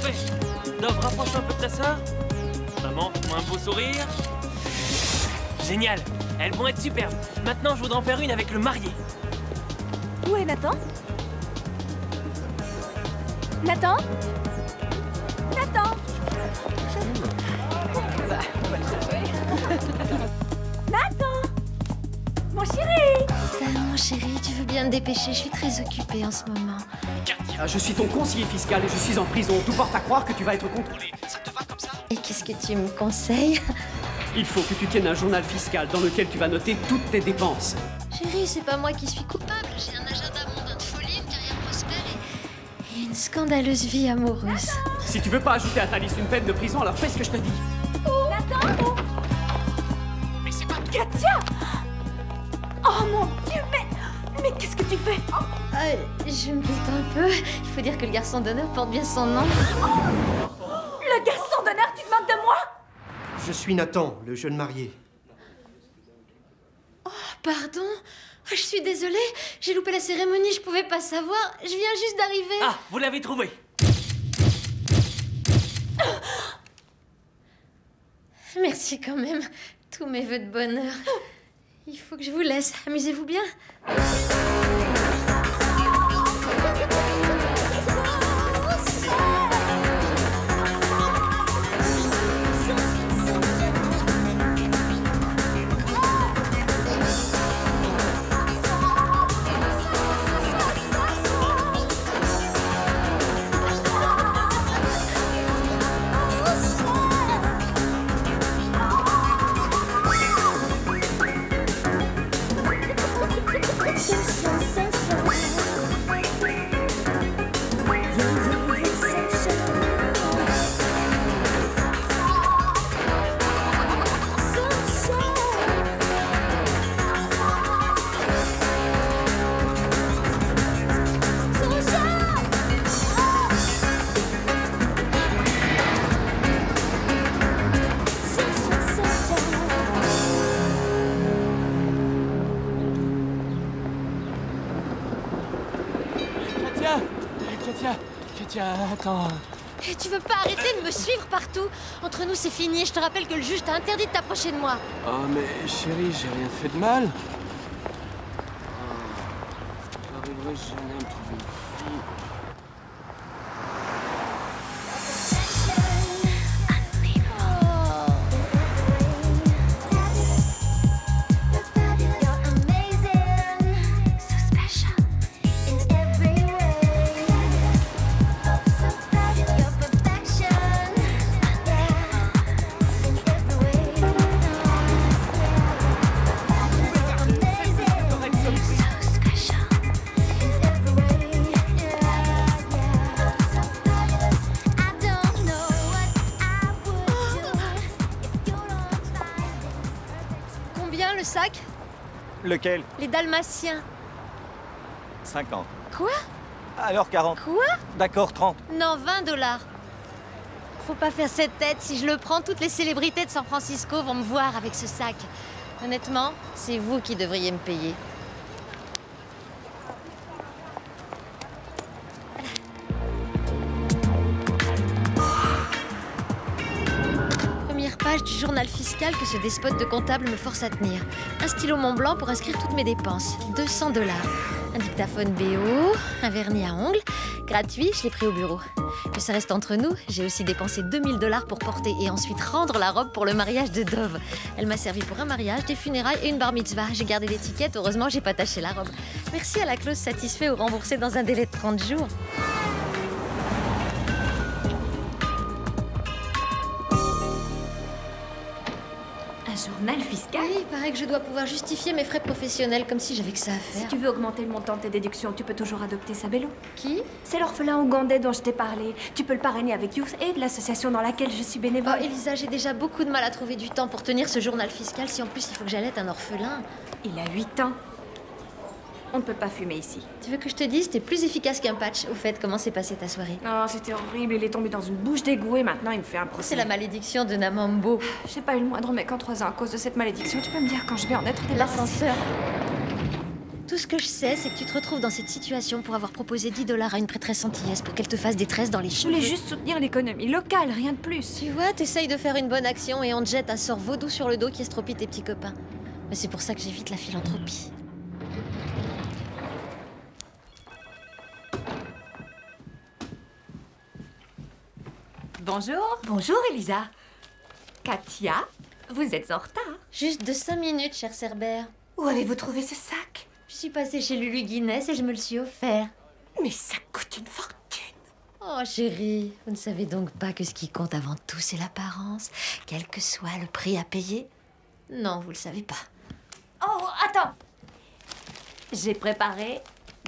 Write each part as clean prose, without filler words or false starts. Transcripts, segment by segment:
Parfait. Dove, rapproche un peu de ta sœur. Maman, fais-moi un beau sourire. Génial. Elles vont être superbes. Maintenant, je voudrais en faire une avec le marié. Où est Nathan? Nathan? Nathan? Nathan! Mon chéri! Mon chéri, tu veux bien te dépêcher? Je suis très occupée en ce moment. Je suis ton conseiller fiscal et je suis en prison. Tout porte à croire que tu vas être contrôlé. Ça te va comme ça? Et qu'est-ce que tu me conseilles? Il faut que tu tiennes un journal fiscal dans lequel tu vas noter toutes tes dépenses. Chéri, c'est pas moi qui suis coupable. J'ai un agenda mondain de folie, une carrière prospère et une scandaleuse vie amoureuse. Si tu veux pas ajouter à ta liste une peine de prison, alors fais ce que je te dis. Nathan? Mais c'est pas... Katia! Oh mon Dieu, mais qu'est-ce que tu fais? Je me doute un peu. Il faut dire que le garçon d'honneur porte bien son nom. Le garçon d'honneur, tu te moques de moi? Je suis Nathan, le jeune marié. Pardon? Je suis désolée. J'ai loupé la cérémonie, je pouvais pas savoir. Je viens juste d'arriver. Ah, vous l'avez trouvé. Merci quand même. Tous mes vœux de bonheur. Il faut que je vous laisse. Amusez-vous bien. Katia, attends. Et tu veux pas arrêter de me suivre partout? Entre nous, c'est fini. Je te rappelle que le juge t'a interdit de t'approcher de moi. Oh, mais chérie, j'ai rien fait de mal. J'arriverai jamais à me trouver une fille. Le sac? Lequel? Les dalmatiens. 50. Quoi? Alors 40. Quoi? D'accord, 30. Non, 20 $. Faut pas faire cette tête. Si je le prends, toutes les célébrités de San Francisco vont me voir avec ce sac. Honnêtement, c'est vous qui devriez me payer. Première page du journal fiscal que ce despote de comptable me force à tenir. Un stylo Montblanc pour inscrire toutes mes dépenses. 200 $. Un dictaphone BO, un vernis à ongles. Gratuit, je l'ai pris au bureau. Que ça reste entre nous, j'ai aussi dépensé 2000 $ pour porter et ensuite rendre la robe pour le mariage de Dove. Elle m'a servi pour un mariage, des funérailles et une bar mitzvah. J'ai gardé l'étiquette, heureusement j'ai pas taché la robe. Merci à la clause satisfait ou remboursé dans un délai de 30 jours. Un journal fiscal? Oui, il paraît que je dois pouvoir justifier mes frais professionnels comme si j'avais que ça à faire. Si tu veux augmenter le montant de tes déductions, tu peux toujours adopter Sabelo. Qui? C'est l'orphelin ougandais dont je t'ai parlé. Tu peux le parrainer avec Youth Aid, l'association dans laquelle je suis bénévole. Oh, Elisa, j'ai déjà beaucoup de mal à trouver du temps pour tenir ce journal fiscal si en plus il faut que j'allaite un orphelin. Il a 8 ans. On ne peut pas fumer ici. Tu veux que je te dise, t'es plus efficace qu'un patch. Au fait, comment s'est passée ta soirée? Oh, c'était horrible. Il est tombé dans une bouche d'égout et maintenant il me fait un procès. C'est la malédiction de Namambo. J'ai pas eu le moindre mec en 3 ans à cause de cette malédiction. Tu peux me dire quand je vais en être débarrassée? L'ascenseur. Tout ce que je sais, c'est que tu te retrouves dans cette situation pour avoir proposé 10 $ à une prêtresse antillaise pour qu'elle te fasse des tresses dans les Je cheveux. voulais juste soutenir l'économie locale, rien de plus. Tu vois, t'essayes de faire une bonne action et on te jette un sort vaudou sur le dos qui estropie tes petits copains. Mais c'est pour ça que j'évite la philanthropie. Bonjour. Bonjour, Elisa. Katia, vous êtes en retard. Juste de 5 minutes, cher Cerbère. Où avez-vous trouvé ce sac? Je suis passée chez Lulu Guinness et je me le suis offert. Mais ça coûte une fortune. Oh chérie, vous ne savez donc pas que ce qui compte avant tout, c'est l'apparence, quel que soit le prix à payer? Non, vous le savez pas. Oh, attends. J'ai préparé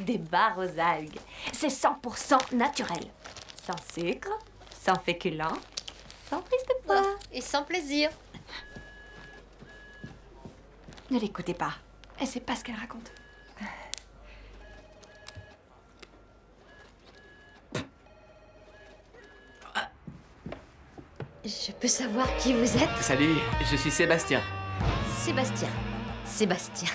des barres aux algues. C'est 100% naturel. Sans sucre, sans féculents, sans prise de poids. Et sans plaisir. Ne l'écoutez pas. Elle sait pas ce qu'elle raconte. Je peux savoir qui vous êtes? Salut, je suis Sébastien. Sébastien. Sébastien.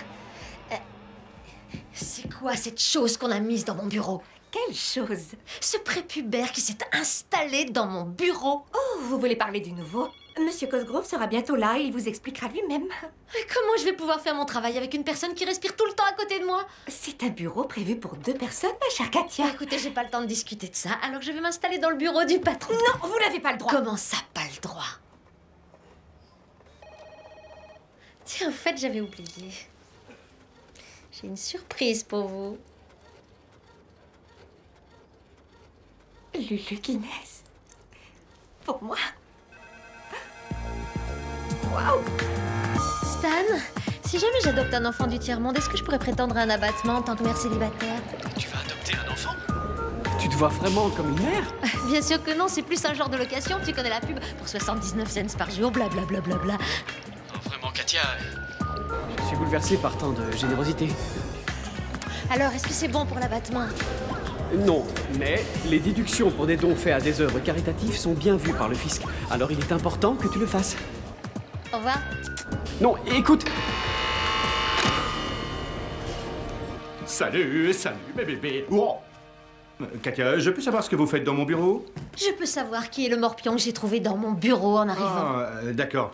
C'est quoi cette chose qu'on a mise dans mon bureau? Quelle chose? Ce prépubère qui s'est installé dans mon bureau. Oh, vous voulez parler du nouveau? Monsieur Cosgrove sera bientôt là et il vous expliquera lui-même. Mais comment je vais pouvoir faire mon travail avec une personne qui respire tout le temps à côté de moi? C'est un bureau prévu pour 2 personnes, ma chère Katia. Écoutez, j'ai pas le temps de discuter de ça, alors je vais m'installer dans le bureau du patron. Non, vous n'avez pas le droit. Comment ça, pas le droit? Tiens, en fait, j'avais oublié. J'ai une surprise pour vous. Lulu Guinness. Pour moi. Waouh! Stan, si jamais j'adopte un enfant du tiers-monde, est-ce que je pourrais prétendre à un abattement en tant que mère célibataire? Tu vas adopter un enfant? Tu te vois vraiment comme une mère? Bien sûr que non, c'est plus un genre de location, tu connais la pub, pour 79 cents par jour, blablabla. Oh, vraiment, Katia? Je suis bouleversé par tant de générosité. Alors, est-ce que c'est bon pour l'abattement? Non, mais les déductions pour des dons faits à des œuvres caritatives sont bien vues par le fisc. Alors il est important que tu le fasses. Au revoir. Non, écoute! Salut, mes bébés. Oh. Katia, je peux savoir ce que vous faites dans mon bureau? Je peux savoir qui est le morpion que j'ai trouvé dans mon bureau en arrivant. D'accord.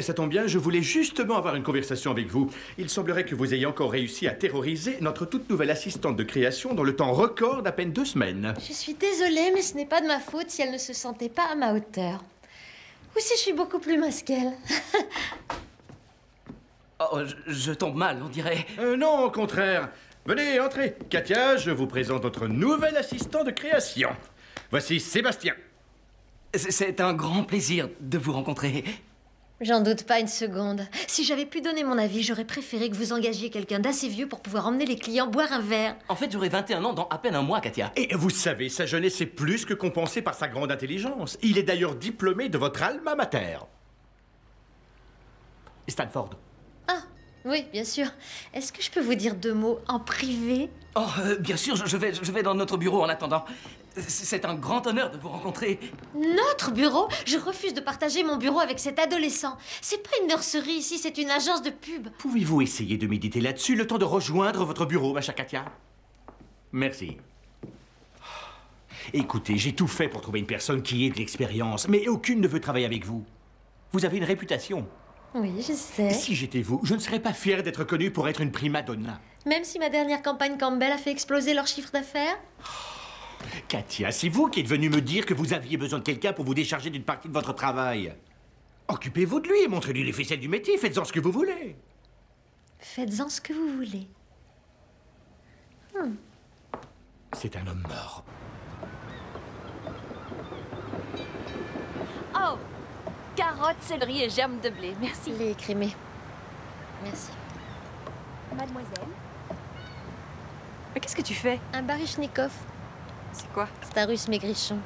Ça tombe bien, je voulais justement avoir une conversation avec vous. Il semblerait que vous ayez encore réussi à terroriser notre toute nouvelle assistante de création dans le temps record d'à peine 2 semaines. Je suis désolée, mais ce n'est pas de ma faute si elle ne se sentait pas à ma hauteur. Ou si je suis beaucoup plus mince qu'elle. Oh, je tombe mal, on dirait. Non, au contraire. Venez, entrez. Katia, je vous présente notre nouvel assistant de création. Voici Sébastien. C'est un grand plaisir de vous rencontrer. J'en doute pas une seconde. Si j'avais pu donner mon avis, j'aurais préféré que vous engagiez quelqu'un d'assez vieux pour pouvoir emmener les clients boire un verre. En fait, j'aurai 21 ans dans à peine un mois, Katia. Et vous savez, sa jeunesse est plus que compensée par sa grande intelligence. Il est d'ailleurs diplômé de votre alma mater. Stanford. Ah, oui, bien sûr. Est-ce que je peux vous dire 2 mots en privé? Oh, bien sûr, je vais dans notre bureau en attendant. C'est un grand honneur de vous rencontrer. Notre bureau? Je refuse de partager mon bureau avec cet adolescent. C'est pas une nurserie ici, c'est une agence de pub. Pouvez-vous essayer de méditer là-dessus le temps de rejoindre votre bureau, ma chère Katia? Merci. Écoutez, j'ai tout fait pour trouver une personne qui ait de l'expérience, mais aucune ne veut travailler avec vous. Vous avez une réputation. Oui, je sais. Si j'étais vous, je ne serais pas fier d'être connu pour être une prima donna. Même si ma dernière campagne Campbell a fait exploser leur chiffre d'affaires? Katia, c'est vous qui êtes venue me dire que vous aviez besoin de quelqu'un pour vous décharger d'une partie de votre travail. Occupez-vous de lui et montrez-lui les ficelles du métier. Faites-en ce que vous voulez. Faites-en ce que vous voulez. C'est un homme mort. Oh! Carottes, céleri et germes de blé, merci. Les écrémés. Merci. Mademoiselle? Mais qu'est-ce que tu fais? Un barychnikov. C'est quoi? C'est un russe maigrichon.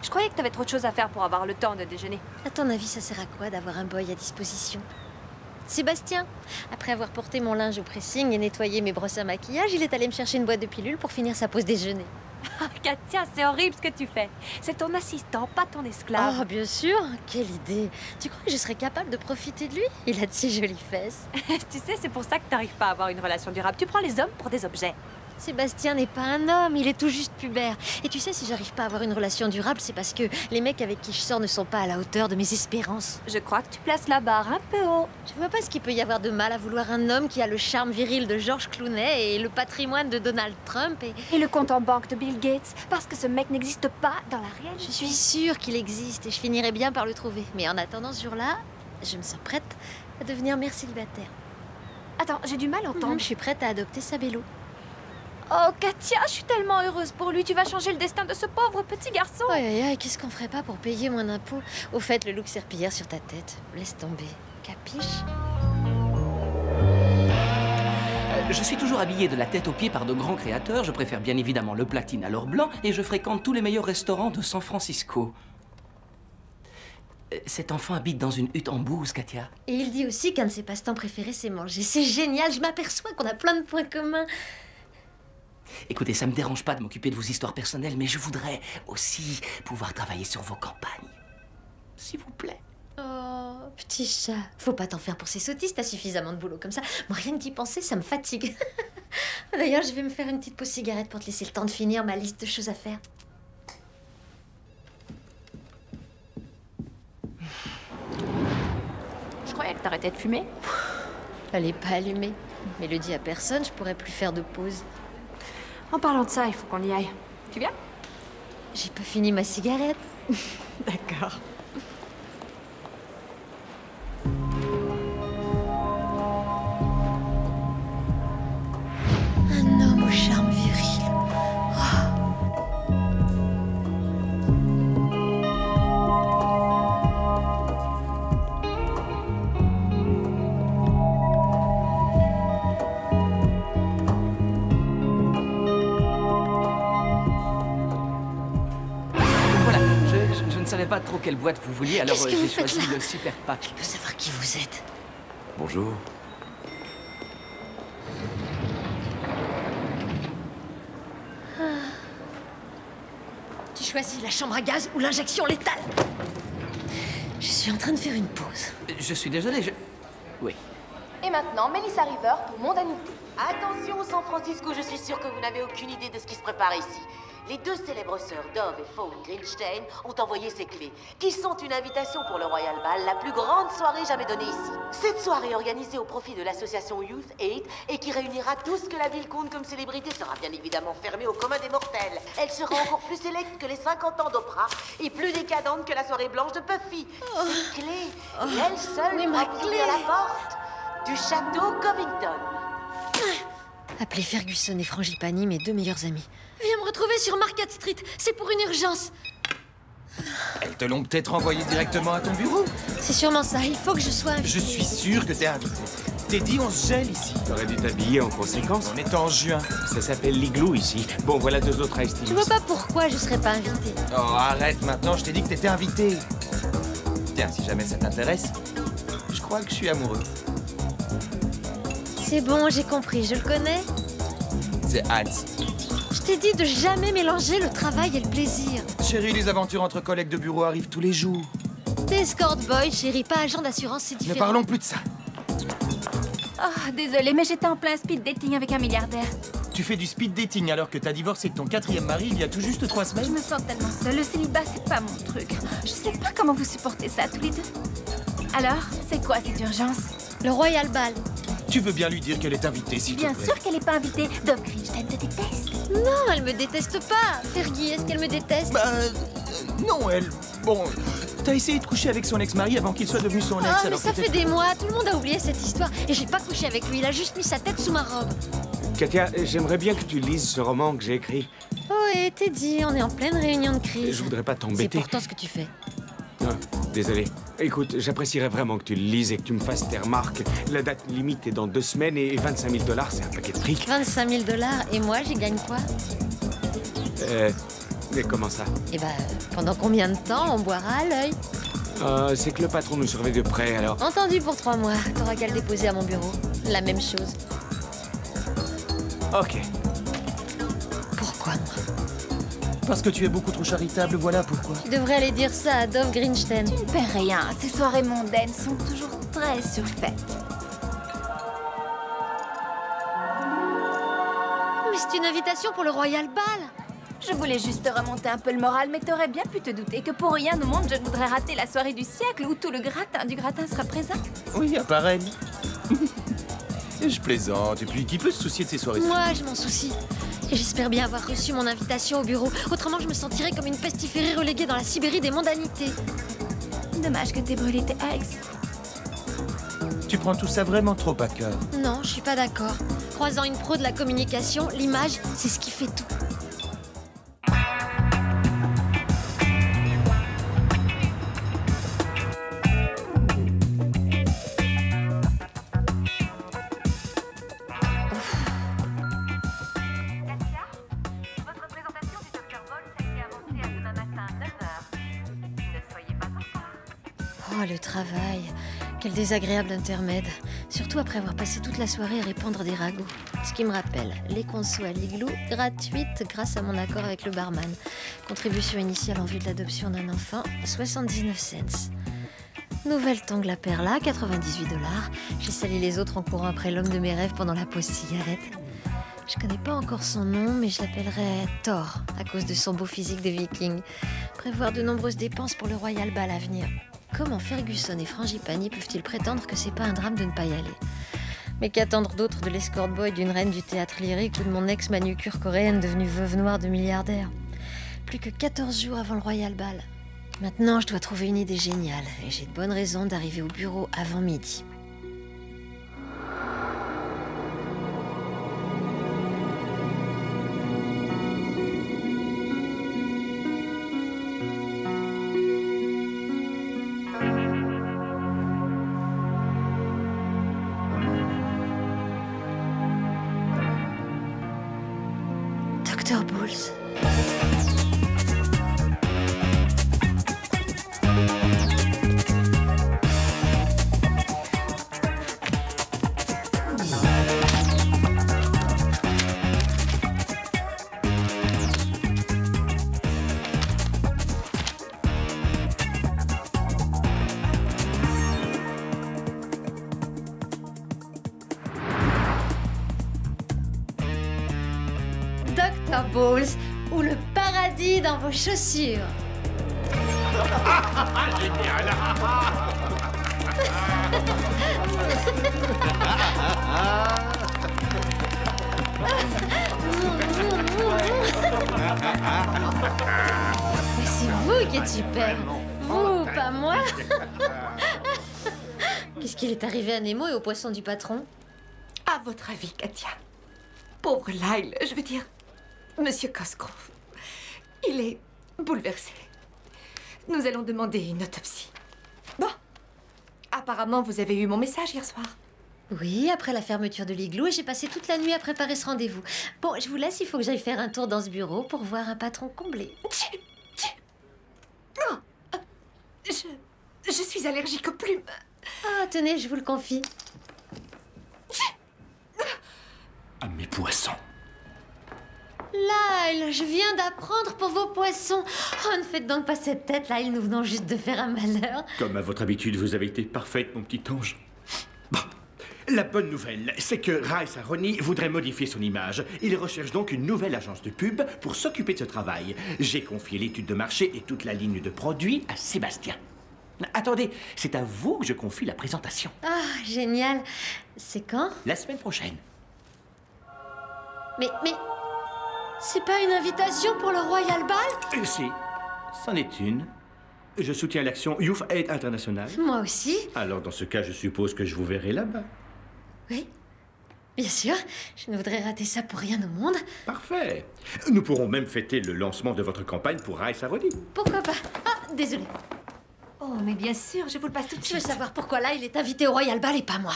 Je croyais que t'avais trop de choses à faire pour avoir le temps de déjeuner. À ton avis, ça sert à quoi d'avoir un boy à disposition? Sébastien, après avoir porté mon linge au pressing et nettoyé mes brosses à maquillage, il est allé me chercher une boîte de pilules pour finir sa pause déjeuner. Katia, c'est horrible ce que tu fais. C'est ton assistant, pas ton esclave. Oh, bien sûr. Quelle idée. Tu crois que je serais capable de profiter de lui? Il a de si jolies fesses. Tu sais, c'est pour ça que t'arrives pas à avoir une relation durable. Tu prends les hommes pour des objets. Sébastien n'est pas un homme, il est tout juste pubère. Et tu sais, si j'arrive pas à avoir une relation durable, c'est parce que les mecs avec qui je sors ne sont pas à la hauteur de mes espérances. Je crois que tu places la barre un peu haut. Je vois pas ce qu'il peut y avoir de mal à vouloir un homme qui a le charme viril de George Clooney et le patrimoine de Donald Trump Et le compte en banque de Bill Gates, parce que ce mec n'existe pas dans la réalité. Je suis sûre qu'il existe et je finirai bien par le trouver. Mais en attendant ce jour-là, je me sens prête à devenir mère célibataire. Attends, j'ai du mal à entendre. Je suis prête à adopter Sabello. Oh, Katia, je suis tellement heureuse pour lui. Tu vas changer le destin de ce pauvre petit garçon. Aïe, aïe, aïe, qu'est-ce qu'on ferait pas pour payer moins d'impôts? Au fait, le look serpillière sur ta tête, laisse tomber. Capiche? Je suis toujours habillé de la tête aux pieds par de grands créateurs. Je préfère bien évidemment le platine à l'or blanc et je fréquente tous les meilleurs restaurants de San Francisco. Cet enfant habite dans une hutte en bouse, Katia. Et il dit aussi qu'un de ses passe-temps préférés, c'est manger. C'est génial, je m'aperçois qu'on a plein de points communs. Écoutez, ça me dérange pas de m'occuper de vos histoires personnelles, mais je voudrais aussi pouvoir travailler sur vos campagnes. S'il vous plaît. Oh, petit chat. Faut pas t'en faire pour ces sottises, t'as suffisamment de boulot comme ça. Moi, rien que d'y penser, ça me fatigue. D'ailleurs, je vais me faire une petite pause cigarette pour te laisser le temps de finir ma liste de choses à faire. Je croyais que t'arrêtais de fumer. Elle est pas allumée. Mais le dis à personne, je pourrais plus faire de pause. En parlant de ça, il faut qu'on y aille. Tu viens? J'ai pas fini ma cigarette. D'accord. Un homme au charme viril. Voilà, je ne savais pas trop quelle boîte vous vouliez, alors Qu'est-ce que j'ai vous faites choisi là le super pack. Je veux savoir qui vous êtes. Bonjour. Tu choisis la chambre à gaz ou l'injection létale? Je suis en train de faire une pause. Je suis désolé, Oui. Et maintenant, Melissa River pour Mondanité. Attention, San Francisco, je suis sûre que vous n'avez aucune idée de ce qui se prépare ici. Les deux célèbres sœurs Dove et Fawn Greenstein ont envoyé ces clés, qui sont une invitation pour le Royal Ball, la plus grande soirée jamais donnée ici. Cette soirée organisée au profit de l'association Youth Aid et qui réunira tout ce que la ville compte comme célébrité sera bien évidemment fermée au commun des mortels. Elle sera encore plus sélecte que les 50 ans d'Oprah et plus décadente que la soirée blanche de Puffy. Ces clés, et elle seule pourra ouvrir la porte du château Covington. Appelez Ferguson et Frangipani, mes deux meilleurs amis. Viens me retrouver sur Market Street, c'est pour une urgence. Elles te l'ont peut-être envoyé directement à ton bureau. C'est sûrement ça, il faut que je sois invitée. Je suis sûr que t'es invité. T'es dit, on se gèle ici. T'aurais dû t'habiller en conséquence. On est en juin. Ça s'appelle l'igloo ici. Bon, voilà deux autres ice teas. Je vois pas pourquoi je serais pas invitée. Oh, arrête maintenant, je t'ai dit que t'étais invité. Tiens, si jamais ça t'intéresse, je crois que je suis amoureux. C'est bon, j'ai compris, je le connais. C'est Hans. Je t'ai dit de jamais mélanger le travail et le plaisir. Chérie, les aventures entre collègues de bureau arrivent tous les jours. T'es escort boy, chérie, pas agent d'assurance, c'est différent. Ne parlons plus de ça. Oh, désolée, mais j'étais en plein speed dating avec un milliardaire. Tu fais du speed dating alors que t'as divorcé de ton 4e mari il y a tout juste 3 semaines. Je me sens tellement seule, le célibat, c'est pas mon truc. Je sais pas comment vous supportez ça tous les deux. Alors, c'est quoi cette urgence? Le Royal Ball. Tu veux bien lui dire qu'elle est invitée, s'il te plaît? Bien sûr qu'elle est pas invitée. Dove Greenstein te déteste. Non, elle me déteste pas. Fergie, est-ce qu'elle me déteste? Bah... non, elle... Bon... T'as essayé de coucher avec son ex-mari avant qu'il soit devenu son ex, mais alors ça fait des mois, tout le monde a oublié cette histoire. Et j'ai pas couché avec lui, il a juste mis sa tête sous ma robe. Katia, j'aimerais bien que tu lises ce roman que j'ai écrit. Oh, et t'es dit, on est en pleine réunion de crise. Je voudrais pas t'embêter. C'est pourtant ce que tu fais. Ah, désolé. Écoute, j'apprécierais vraiment que tu le lises et que tu me fasses tes remarques. La date limite est dans 2 semaines et 25 000 $, c'est un paquet de fric. 25 000 $, et moi, j'y gagne quoi? Mais comment ça? Eh ben, pendant combien de temps on boira à l'œil? C'est que le patron nous surveille de près, alors... Entendu pour 3 mois. T'auras qu'à le déposer à mon bureau. La même chose. Ok. Pourquoi moi? Parce que tu es beaucoup trop charitable, voilà pourquoi. Tu devrais aller dire ça à Dove Greenstein. Tu ne perds rien. Ces soirées mondaines sont toujours très surfaites. Mais c'est une invitation pour le Royal Ball. Je voulais juste te remonter un peu le moral, mais t'aurais bien pu te douter que pour rien au monde, je ne voudrais rater la soirée du siècle où tout le gratin du gratin sera présent. Oui, à part elle. Je plaisante, et puis qui peut se soucier de ces soirées? Moi, je m'en soucie. Et j'espère bien avoir reçu mon invitation au bureau. Autrement, je me sentirais comme une pestiférée reléguée dans la Sibérie des mondanités. Dommage que t'aies brûlé tes eggs. Tu prends tout ça vraiment trop à cœur. Non, je suis pas d'accord. Croisant une pro de la communication, l'image, c'est ce qui fait tout. Oh, le travail. Quel désagréable intermède. Surtout après avoir passé toute la soirée à répandre des ragots. Ce qui me rappelle, les consos à l'igloo, gratuites grâce à mon accord avec le barman. Contribution initiale en vue de l'adoption d'un enfant, 79 cents. Nouvelle tangle à perla, 98 $. J'ai sali les autres en courant après l'homme de mes rêves pendant la pause cigarette. Je connais pas encore son nom, mais je l'appellerai Thor, à cause de son beau physique de viking. Prévoir de nombreuses dépenses pour le Royal Ball à venir. Comment Ferguson et Frangipani peuvent-ils prétendre que c'est pas un drame de ne pas y aller? Mais qu'attendre d'autre de l'escort boy d'une reine du théâtre lyrique ou de mon ex-manucure coréenne devenue veuve noire de milliardaire? Plus que 14 jours avant le Royal Ball. Maintenant, je dois trouver une idée géniale, et j'ai de bonnes raisons d'arriver au bureau avant midi. Dr. Bowles. Dr. Bowles, ou le paradis dans vos chaussures. Génial. Mais c'est vous qui êtes super. Vous, pas moi. Qu'est-ce qu'il est arrivé à Nemo et au poisson du patron? À votre avis, Katia? Pauvre Lyle, je veux dire, Monsieur Cosgrove, il est bouleversé. Nous allons demander une autopsie. Bon, apparemment, vous avez eu mon message hier soir. Oui, après la fermeture de l'igloo, et j'ai passé toute la nuit à préparer ce rendez-vous. Bon, je vous laisse, il faut que j'aille faire un tour dans ce bureau pour voir un patron comblé. Non, je suis allergique aux plumes. Ah, tenez, je vous le confie. Ah, mes poissons. Lyle, je viens d'apprendre pour vos poissons. Oh, ne faites donc pas cette tête, Lyle, nous venons juste de faire un malheur. Comme à votre habitude, vous avez été parfaite, mon petit ange. Bon. La bonne nouvelle, c'est que Rice Aroni voudrait modifier son image. Il recherche donc une nouvelle agence de pub pour s'occuper de ce travail. J'ai confié l'étude de marché et toute la ligne de produits à Sébastien. Attendez, c'est à vous que je confie la présentation. Ah, génial. C'est quand? La semaine prochaine. Mais... c'est pas une invitation pour le Royal Ball? Si, c'en est une. Je soutiens l'action Youth Aid International. Moi aussi. Alors, dans ce cas, je suppose que je vous verrai là-bas. Oui, bien sûr. Je ne voudrais rater ça pour rien au monde. Parfait. Nous pourrons même fêter le lancement de votre campagne pour Rice Aroni. Pourquoi pas? Ah, désolé. Oh, mais bien sûr, je vous le passe tout de suite. Je veux savoir pourquoi là, il est invité au Royal Ball et pas moi.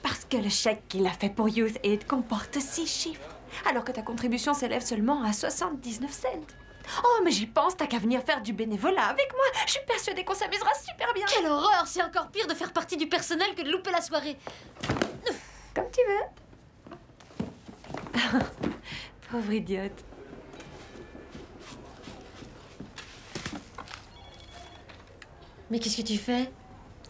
Parce que le chèque qu'il a fait pour Youth Aid comporte 6 chiffres, alors que ta contribution s'élève seulement à 79 cents. Oh, mais j'y pense, t'as qu'à venir faire du bénévolat avec moi. Je suis persuadée qu'on s'amusera super bien. Quelle horreur! C'est encore pire de faire partie du personnel que de louper la soirée. Comme tu veux. Pauvre idiote. Mais qu'est-ce que tu fais?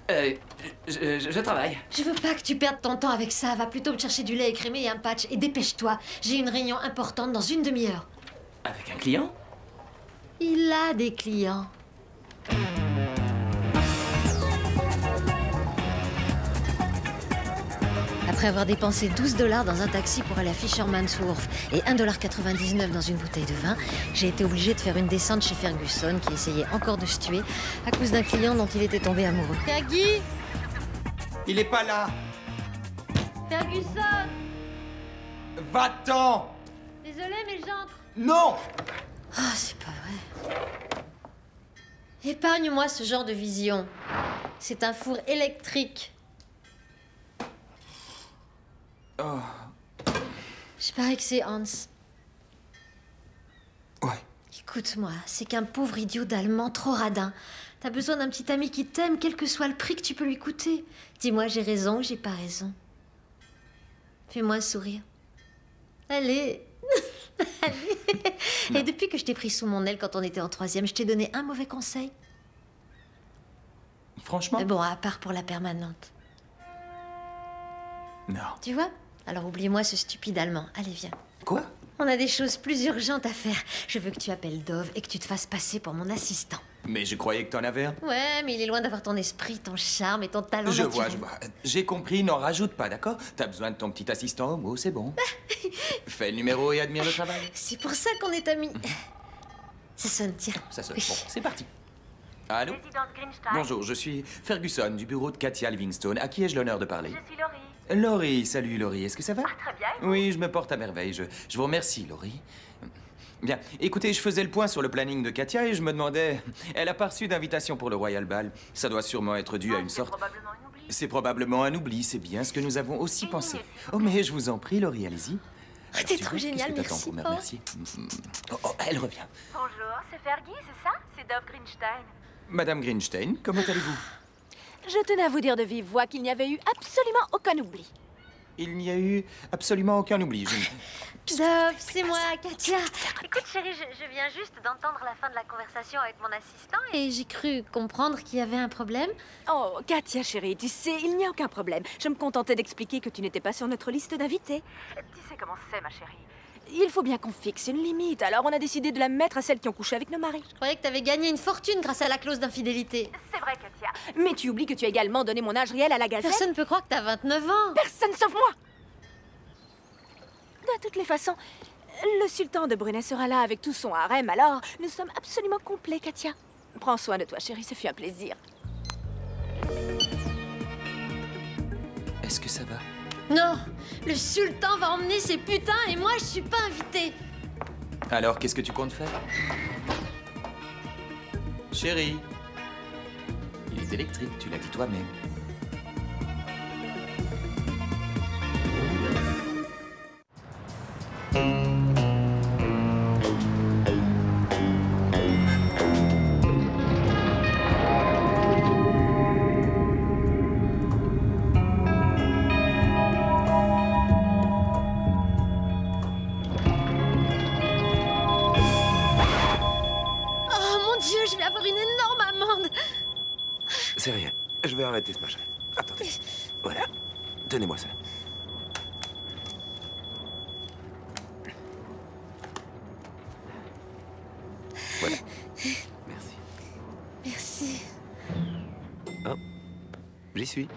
Je travaille. Je veux pas que tu perdes ton temps avec ça. Va plutôt me chercher du lait écrémé et un patch. Et dépêche-toi. J'ai une réunion importante dans une demi-heure. Avec un client? Il a des clients. Après avoir dépensé 12 $ dans un taxi pour aller à Fisherman's Wharf et 1,99 $ dans une bouteille de vin, j'ai été obligée de faire une descente chez Ferguson qui essayait encore de se tuer à cause d'un client dont il était tombé amoureux. Fergie! Il est pas là. Ferguson! Va-t'en! Désolée, mais j'entre. Non! Oh, c'est pas vrai. Épargne-moi ce genre de vision. C'est un four électrique. Oh. Je parie que c'est Hans. Ouais. Écoute-moi, c'est qu'un pauvre idiot d'allemand trop radin. T'as besoin d'un petit ami qui t'aime, quel que soit le prix que tu peux lui coûter. Dis-moi, j'ai raison ou j'ai pas raison. Fais-moi un sourire. Allez. Allez. Et depuis que je t'ai pris sous mon aile quand on était en 3e, je t'ai donné un mauvais conseil? Franchement? Bon, à part pour la permanente. Non. Tu vois? Alors oublie-moi ce stupide allemand. Allez, viens. Quoi? On a des choses plus urgentes à faire. Je veux que tu appelles Dove et que tu te fasses passer pour mon assistant. Mais je croyais que t'en avais un. Ouais, mais il est loin d'avoir ton esprit, ton charme et ton talent Je naturel. vois. J'ai compris, n'en rajoute pas, d'accord? T'as besoin de ton petit assistant homo, c'est bon. Fais le numéro et admire le travail. C'est pour ça qu'on est amis. Ça sonne, tiens. Ça sonne. Bon, c'est parti. Allô? Bonjour, je suis Ferguson du bureau de Katia Livingstone. À qui ai-je l'honneur de parler? Je suis Laurie. Laurie, salut Laurie, est-ce que ça va? Ah, très bien. Oui, je me porte à merveille. Je vous remercie, Laurie. Bien, écoutez, je faisais le point sur le planning de Katia et je me demandais... Elle a pas reçu d'invitation pour le Royal Ball. Ça doit sûrement être dû à une sorte... C'est probablement un oubli, c'est bien ce que nous avons aussi pensé. Oh, mais je vous en prie, Laurie, allez-y. Alors, T'es tu trop vois, génial, qu'est-ce que t'attends merci. pour me remercier? Elle revient. Bonjour, c'est Fergie, c'est ça? C'est Dove Greenstein. Madame Greenstein, comment allez-vous? Je tenais à vous dire de vive voix qu'il n'y avait eu absolument aucun oubli. Il n'y a eu absolument aucun oubli. Dove, c'est moi, Katia. Écoute, chérie, je viens juste d'entendre la fin de la conversation avec mon assistant Et j'ai cru comprendre qu'il y avait un problème. Oh, Katia, chérie, tu sais, il n'y a aucun problème. Je me contentais d'expliquer que tu n'étais pas sur notre liste d'invités. Tu sais comment c'est, ma chérie. Il faut bien qu'on fixe une limite, alors on a décidé de la mettre à celles qui ont couché avec nos maris. Je croyais que t'avais gagné une fortune grâce à la clause d'infidélité. C'est vrai, Katia. Mais tu oublies que tu as également donné mon âge réel à la Gazette. Personne ne peut croire que t'as 29 ans. Personne sauf moi. De toutes les façons, le sultan de Brunei sera là avec tout son harem, alors nous sommes absolument complets, Katia. Prends soin de toi, chérie, ça fut un plaisir. Est-ce que ça va? Non, le sultan va emmener ses putains et moi je suis pas invitée. Alors, qu'est-ce que tu comptes faire? Chérie, il est électrique, tu l'as dit toi-même. Je vais avoir une énorme amende. C'est rien. Je vais arrêter ce machin. Attendez. Voilà. Tenez-moi ça. Voilà. Merci. Merci. Oh. J'y suis.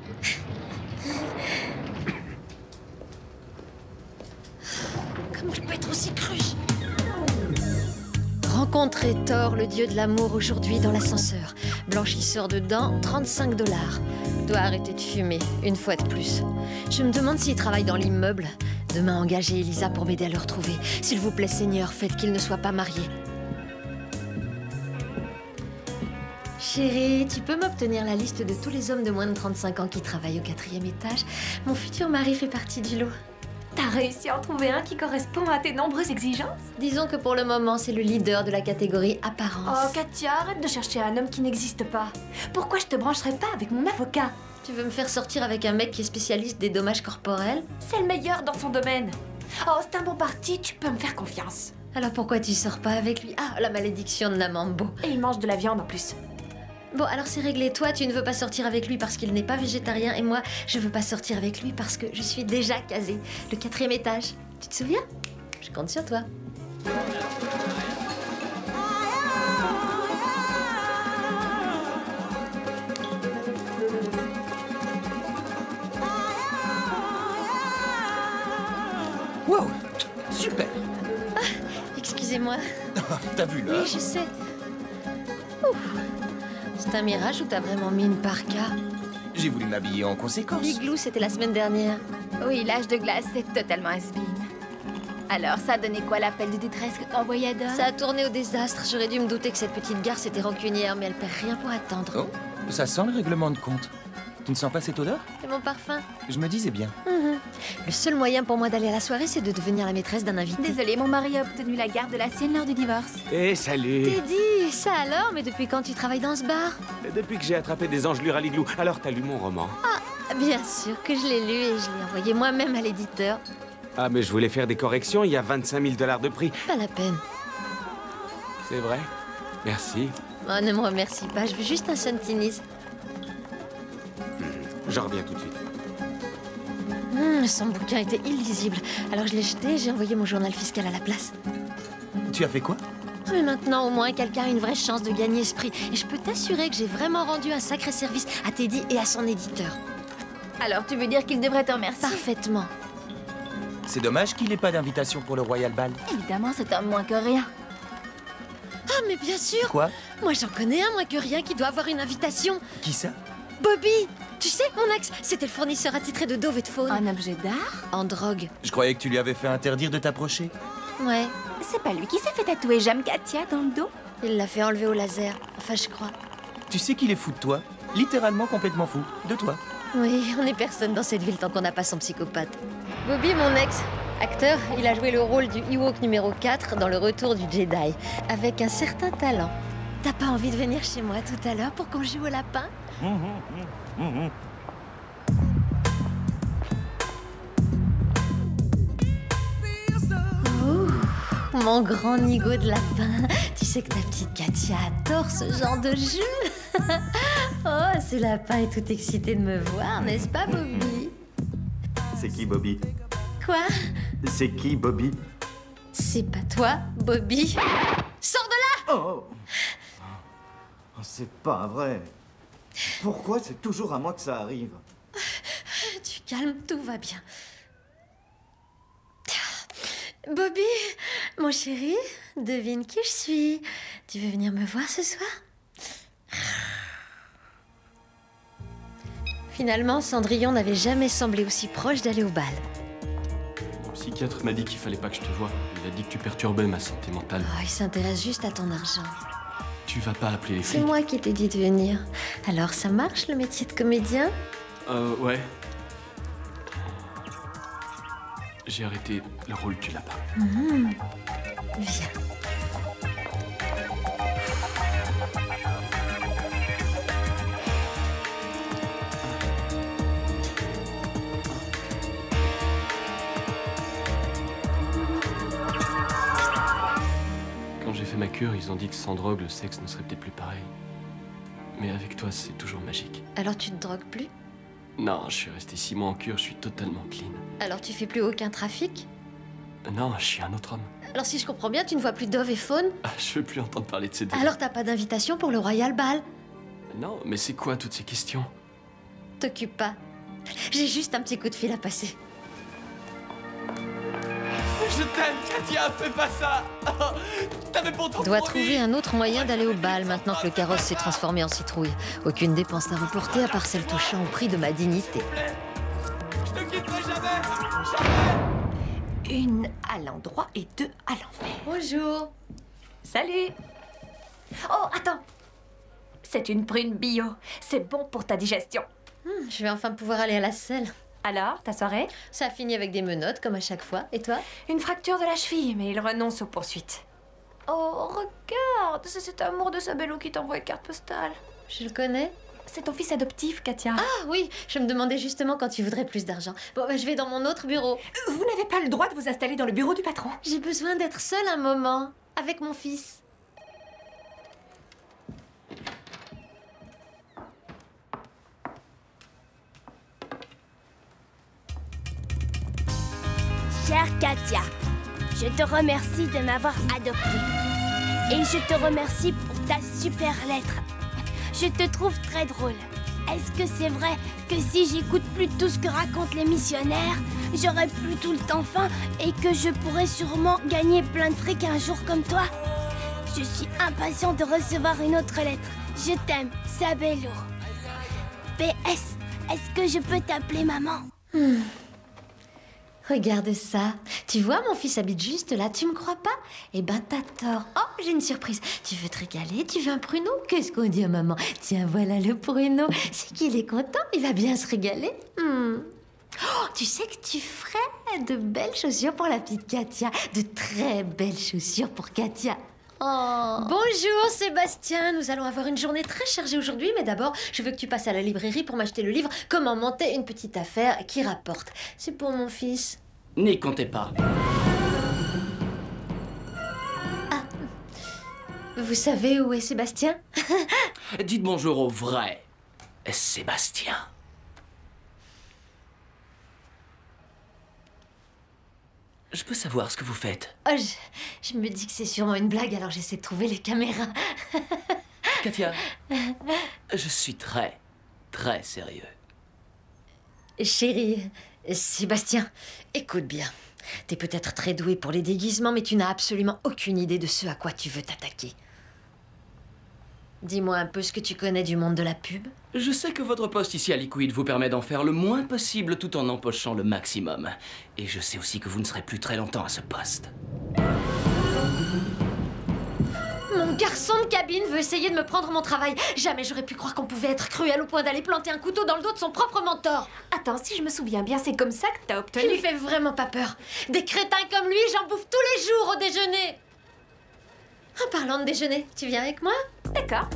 Comment je peux être aussi cruche? Rencontrer Thor, le dieu de l'amour, aujourd'hui dans l'ascenseur. Blanchisseur de dents, 35 $. Doit arrêter de fumer, une fois de plus. Je me demande s'il travaille dans l'immeuble. Demain, engagez Elisa pour m'aider à le retrouver. S'il vous plaît, Seigneur, faites qu'il ne soit pas marié. Chérie, tu peux m'obtenir la liste de tous les hommes de moins de 35 ans qui travaillent au 4e étage? Mon futur mari fait partie du lot. T'as réussi à en trouver un qui correspond à tes nombreuses exigences? Disons que pour le moment, c'est le leader de la catégorie apparence. Oh, Katia, arrête de chercher un homme qui n'existe pas. Pourquoi je te brancherais pas avec mon avocat? Tu veux me faire sortir avec un mec qui est spécialiste des dommages corporels? C'est le meilleur dans son domaine. Oh, c'est un bon parti, tu peux me faire confiance. Alors pourquoi tu sors pas avec lui? Ah, la malédiction de Namambo. Et il mange de la viande en plus. Bon, alors c'est réglé. Toi, tu ne veux pas sortir avec lui parce qu'il n'est pas végétarien. Et moi, je veux pas sortir avec lui parce que je suis déjà casée. Le 4e étage. Tu te souviens? Je compte sur toi. Wow, super. Ah, excusez-moi. T'as vu là? Oui, je sais. Ouf. C'est un mirage ou t'as vraiment mis une parka? J'ai voulu m'habiller en conséquence. L'igloo, c'était la semaine dernière. Oui, l'âge de glace, c'est totalement has-been. Alors, ça a donné quoi l'appel de détresse que t'as envoyé à Dom? Ça a tourné au désastre. J'aurais dû me douter que cette petite gare c'était rancunière, mais elle perd rien pour attendre. Oh, ça sent le règlement de compte. Tu ne sens pas cette odeur? C'est mon parfum. Je me disais bien. Le seul moyen pour moi d'aller à la soirée, c'est de devenir la maîtresse d'un invité. Désolée, mon mari a obtenu la garde de la sienne lors du divorce. Eh, salut. Teddy, ça alors? Mais depuis quand tu travailles dans ce bar? Depuis que j'ai attrapé des engelures à l'igloo. Alors, t'as lu mon roman? Ah, bien sûr que je l'ai lu et je l'ai envoyé moi-même à l'éditeur. Ah, mais je voulais faire des corrections. Il y a 25 000 $ de prix. Pas la peine. C'est vrai? Merci. Oh, ne me remercie pas, je veux juste un Santinis. Je reviens tout de suite. Son bouquin était illisible. Alors je l'ai jeté et j'ai envoyé mon journal fiscal à la place. Tu as fait quoi? Mais maintenant, au moins, quelqu'un a une vraie chance de gagner ce prix. Et je peux t'assurer que j'ai vraiment rendu un sacré service à Teddy et à son éditeur. Alors, tu veux dire qu'il devrait te remercier? Parfaitement. C'est dommage qu'il n'ait pas d'invitation pour le Royal Ball. Évidemment, c'est un moins que rien. Ah, mais bien sûr! Quoi? Moi, j'en connais un moins que rien qui doit avoir une invitation. Qui ça? Bobby! Tu sais, mon ex, c'était le fournisseur attitré de Dove et de Faune. Un objet d'art? En drogue. Je croyais que tu lui avais fait interdire de t'approcher. Ouais. C'est pas lui qui s'est fait tatouer J'aime Katia dans le dos? Il l'a fait enlever au laser. Enfin, je crois. Tu sais qu'il est fou de toi. Littéralement complètement fou. De toi. Oui, on est personne dans cette ville tant qu'on n'a pas son psychopathe. Bobby, mon ex, acteur, il a joué le rôle du Ewok numéro 4 dans Le Retour du Jedi, avec un certain talent. T'as pas envie de venir chez moi tout à l'heure pour qu'on joue au lapin? Oh, mon grand nigo de lapin. Tu sais que ta petite Katia adore ce genre de jeu. Oh, ce lapin est tout excité de me voir, n'est-ce pas, Bobby? C'est qui, Bobby? Quoi? C'est qui, Bobby? C'est pas toi, Bobby. Sors de là! Oh! C'est pas vrai. Pourquoi c'est toujours à moi que ça arrive? Tu calmes, tout va bien. Bobby, mon chéri, devine qui je suis. Tu veux venir me voir ce soir? Finalement, Cendrillon n'avait jamais semblé aussi proche d'aller au bal. Mon psychiatre m'a dit qu'il fallait pas que je te voie. Il a dit que tu perturbais ma santé mentale. Oh, il s'intéresse juste à ton argent. Tu vas pas appeler les C'est flics? moi qui t'ai dit de venir. Alors, ça marche, le métier de comédien? Ouais. J'ai arrêté le rôle du lapin. Viens. Quand j'ai fait ma cure, ils ont dit que sans drogue, le sexe ne serait peut-être plus pareil. Mais avec toi, c'est toujours magique. Alors, tu te drogues plus? Non, je suis resté 6 mois en cure, je suis totalement clean. Alors, tu fais plus aucun trafic? Non, je suis un autre homme. Alors, si je comprends bien, tu ne vois plus Dove et Faune? Ah, je veux plus entendre parler de ces deux. Alors, t'as pas d'invitation pour le Royal Ball? Non, mais c'est quoi toutes ces questions? T'occupe pas. J'ai juste un petit coup de fil à passer. Je t'aime, Katia, fais pas ça. T'avais pourtant Dois promis. trouver un autre moyen d'aller au bal maintenant que le carrosse s'est transformé en citrouille. Aucune dépense à reporter à part celle touchant au prix de ma dignité. Je te quitterai jamais. Une à l'endroit et deux à l'envers. Bonjour. Salut. Oh, attends. C'est une prune bio. C'est bon pour ta digestion. Je vais enfin pouvoir aller à la selle. Alors, ta soirée? Ça a fini avec des menottes, comme à chaque fois. Et toi? Une fracture de la cheville, mais il renonce aux poursuites. Oh, regarde, c'est cet amour de Sabello qui t'envoie une carte postale. Je le connais? C'est ton fils adoptif, Katia. Ah oui, je me demandais justement quand tu voudrais plus d'argent. Bon, je vais dans mon autre bureau. Vous n'avez pas le droit de vous installer dans le bureau du patron. J'ai besoin d'être seule un moment, avec mon fils. Katia, je te remercie de m'avoir adoptée. Et je te remercie pour ta super lettre. Je te trouve très drôle. Est-ce que c'est vrai que si j'écoute plus tout ce que racontent les missionnaires, j'aurai plus tout le temps faim et que je pourrai sûrement gagner plein de fric un jour comme toi? Je suis impatient de recevoir une autre lettre. Je t'aime, Sabello. PS, est-ce que je peux t'appeler maman? Regarde ça. Tu vois, mon fils habite juste là, tu me crois pas? Eh ben, t'as tort. Oh, j'ai une surprise. Tu veux te régaler? Tu veux un pruneau? Qu'est-ce qu'on dit à maman? Tiens, voilà le pruneau. C'est qu'il est content, il va bien se régaler. Oh, tu sais que tu ferais de belles chaussures pour la petite Katia. De très belles chaussures pour Katia. Oh. Bonjour Sébastien, nous allons avoir une journée très chargée aujourd'hui, mais d'abord, je veux que tu passes à la librairie pour m'acheter le livre « Comment monter une petite affaire qui rapporte ». C'est pour mon fils. N'y comptez pas. Ah. Vous savez où est Sébastien? Dites bonjour au vrai Sébastien. Je peux savoir ce que vous faites? Oh, je me dis que c'est sûrement une blague, alors j'essaie de trouver les caméras. Katia, je suis très, très sérieux. Chérie, Sébastien, écoute bien. T'es peut-être très doué pour les déguisements, mais tu n'as absolument aucune idée de ce à quoi tu veux t'attaquer. Dis-moi un peu ce que tu connais du monde de la pub. Je sais que votre poste ici à Liquid vous permet d'en faire le moins possible tout en empochant le maximum. Et je sais aussi que vous ne serez plus très longtemps à ce poste. Mon garçon de cabine veut essayer de me prendre mon travail. Jamais j'aurais pu croire qu'on pouvait être cruel au point d'aller planter un couteau dans le dos de son propre mentor. Attends, si je me souviens bien, c'est comme ça que t'as obtenu... Tu lui fais vraiment pas peur. Des crétins comme lui, j'en bouffe tous les jours au déjeuner. En parlant de déjeuner, tu viens avec moi? D'accord.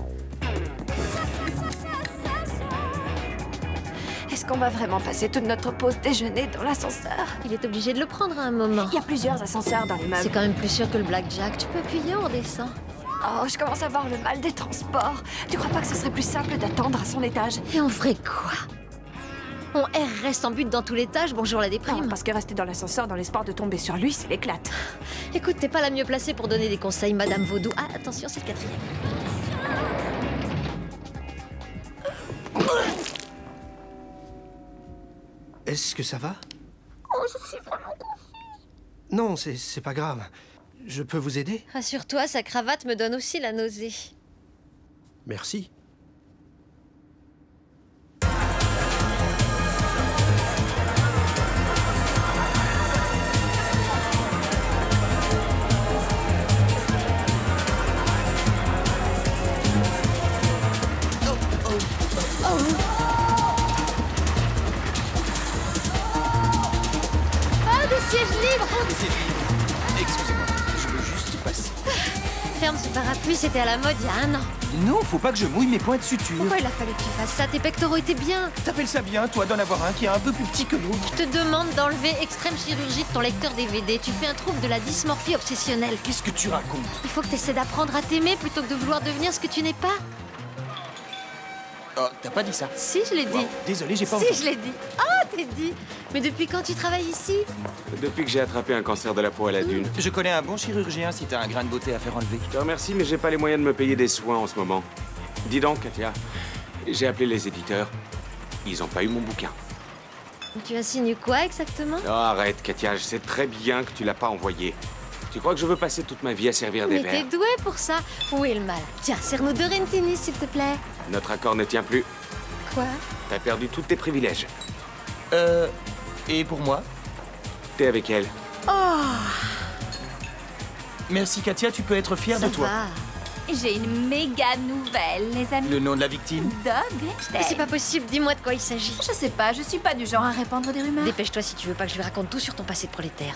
Est-ce qu'on va vraiment passer toute notre pause déjeuner dans l'ascenseur? Il est obligé de le prendre à un moment. Il y a plusieurs ascenseurs dans l'immeuble. C'est quand même plus sûr que le blackjack. Tu peux appuyer, on descend. Oh, je commence à avoir le mal des transports. Tu crois pas que ce serait plus simple d'attendre à son étage? Et on ferait quoi? On reste en but dans tout l'étage, bonjour la déprime. Non, parce que rester dans l'ascenseur dans l'espoir de tomber sur lui, c'est l'éclate. Écoute, t'es pas la mieux placée pour donner des conseils, Madame Vaudou. Ah, attention, c'est le quatrième. Est-ce que ça va? Oh, je suis vraiment confuse. Non, c'est pas grave. Je peux vous aider? Rassure-toi, sa cravate me donne aussi la nausée. Merci. Ah, des sièges libres! Excusez-moi, je veux juste passer. Ferme ce parapluie, c'était à la mode il y a 1 an. Non, faut pas que je mouille mes points de suture. Pourquoi il a fallu que tu fasses ça? Tes pectoraux étaient bien. T'appelles ça bien, toi, d'en avoir un qui est un peu plus petit que l'autre? Je te demande d'enlever extrême chirurgie de ton lecteur DVD. Tu fais un trouble de la dysmorphie obsessionnelle. Qu'est-ce que tu racontes? Il faut que tu essaies d'apprendre à t'aimer plutôt que de vouloir devenir ce que tu n'es pas. Oh, t'as pas dit ça? Si, je l'ai dit. Wow, désolé, j'ai pas Si, entendu. je l'ai dit. Oh, t'es dit. Mais depuis quand tu travailles ici? Depuis que j'ai attrapé un cancer de la peau à la dune. Je connais un bon chirurgien si t'as un grain de beauté à faire enlever. Je te remercie, mais j'ai pas les moyens de me payer des soins en ce moment. Dis donc, Katia, j'ai appelé les éditeurs. Ils ont pas eu mon bouquin. Tu insinues quoi exactement? Oh, arrête, Katia, je sais très bien que tu l'as pas envoyé. Tu crois que je veux passer toute ma vie à servir des Mais t'es verres? doué pour ça. Où est le mal? Tiens, serre-nous 2 Rentini, s'il te plaît. Notre accord ne tient plus. Quoi? T'as perdu tous tes privilèges. Et pour moi? T'es avec elle. Oh! Merci, Katia, tu peux être fière Ça de toi. va. J'ai une méga nouvelle, les amis. Le nom de la victime? Doug Mais Grinstein. c'est pas possible, dis-moi de quoi il s'agit. Je sais pas, je suis pas du genre à répandre des rumeurs. Dépêche-toi si tu veux pas que je lui raconte tout sur ton passé de prolétaire.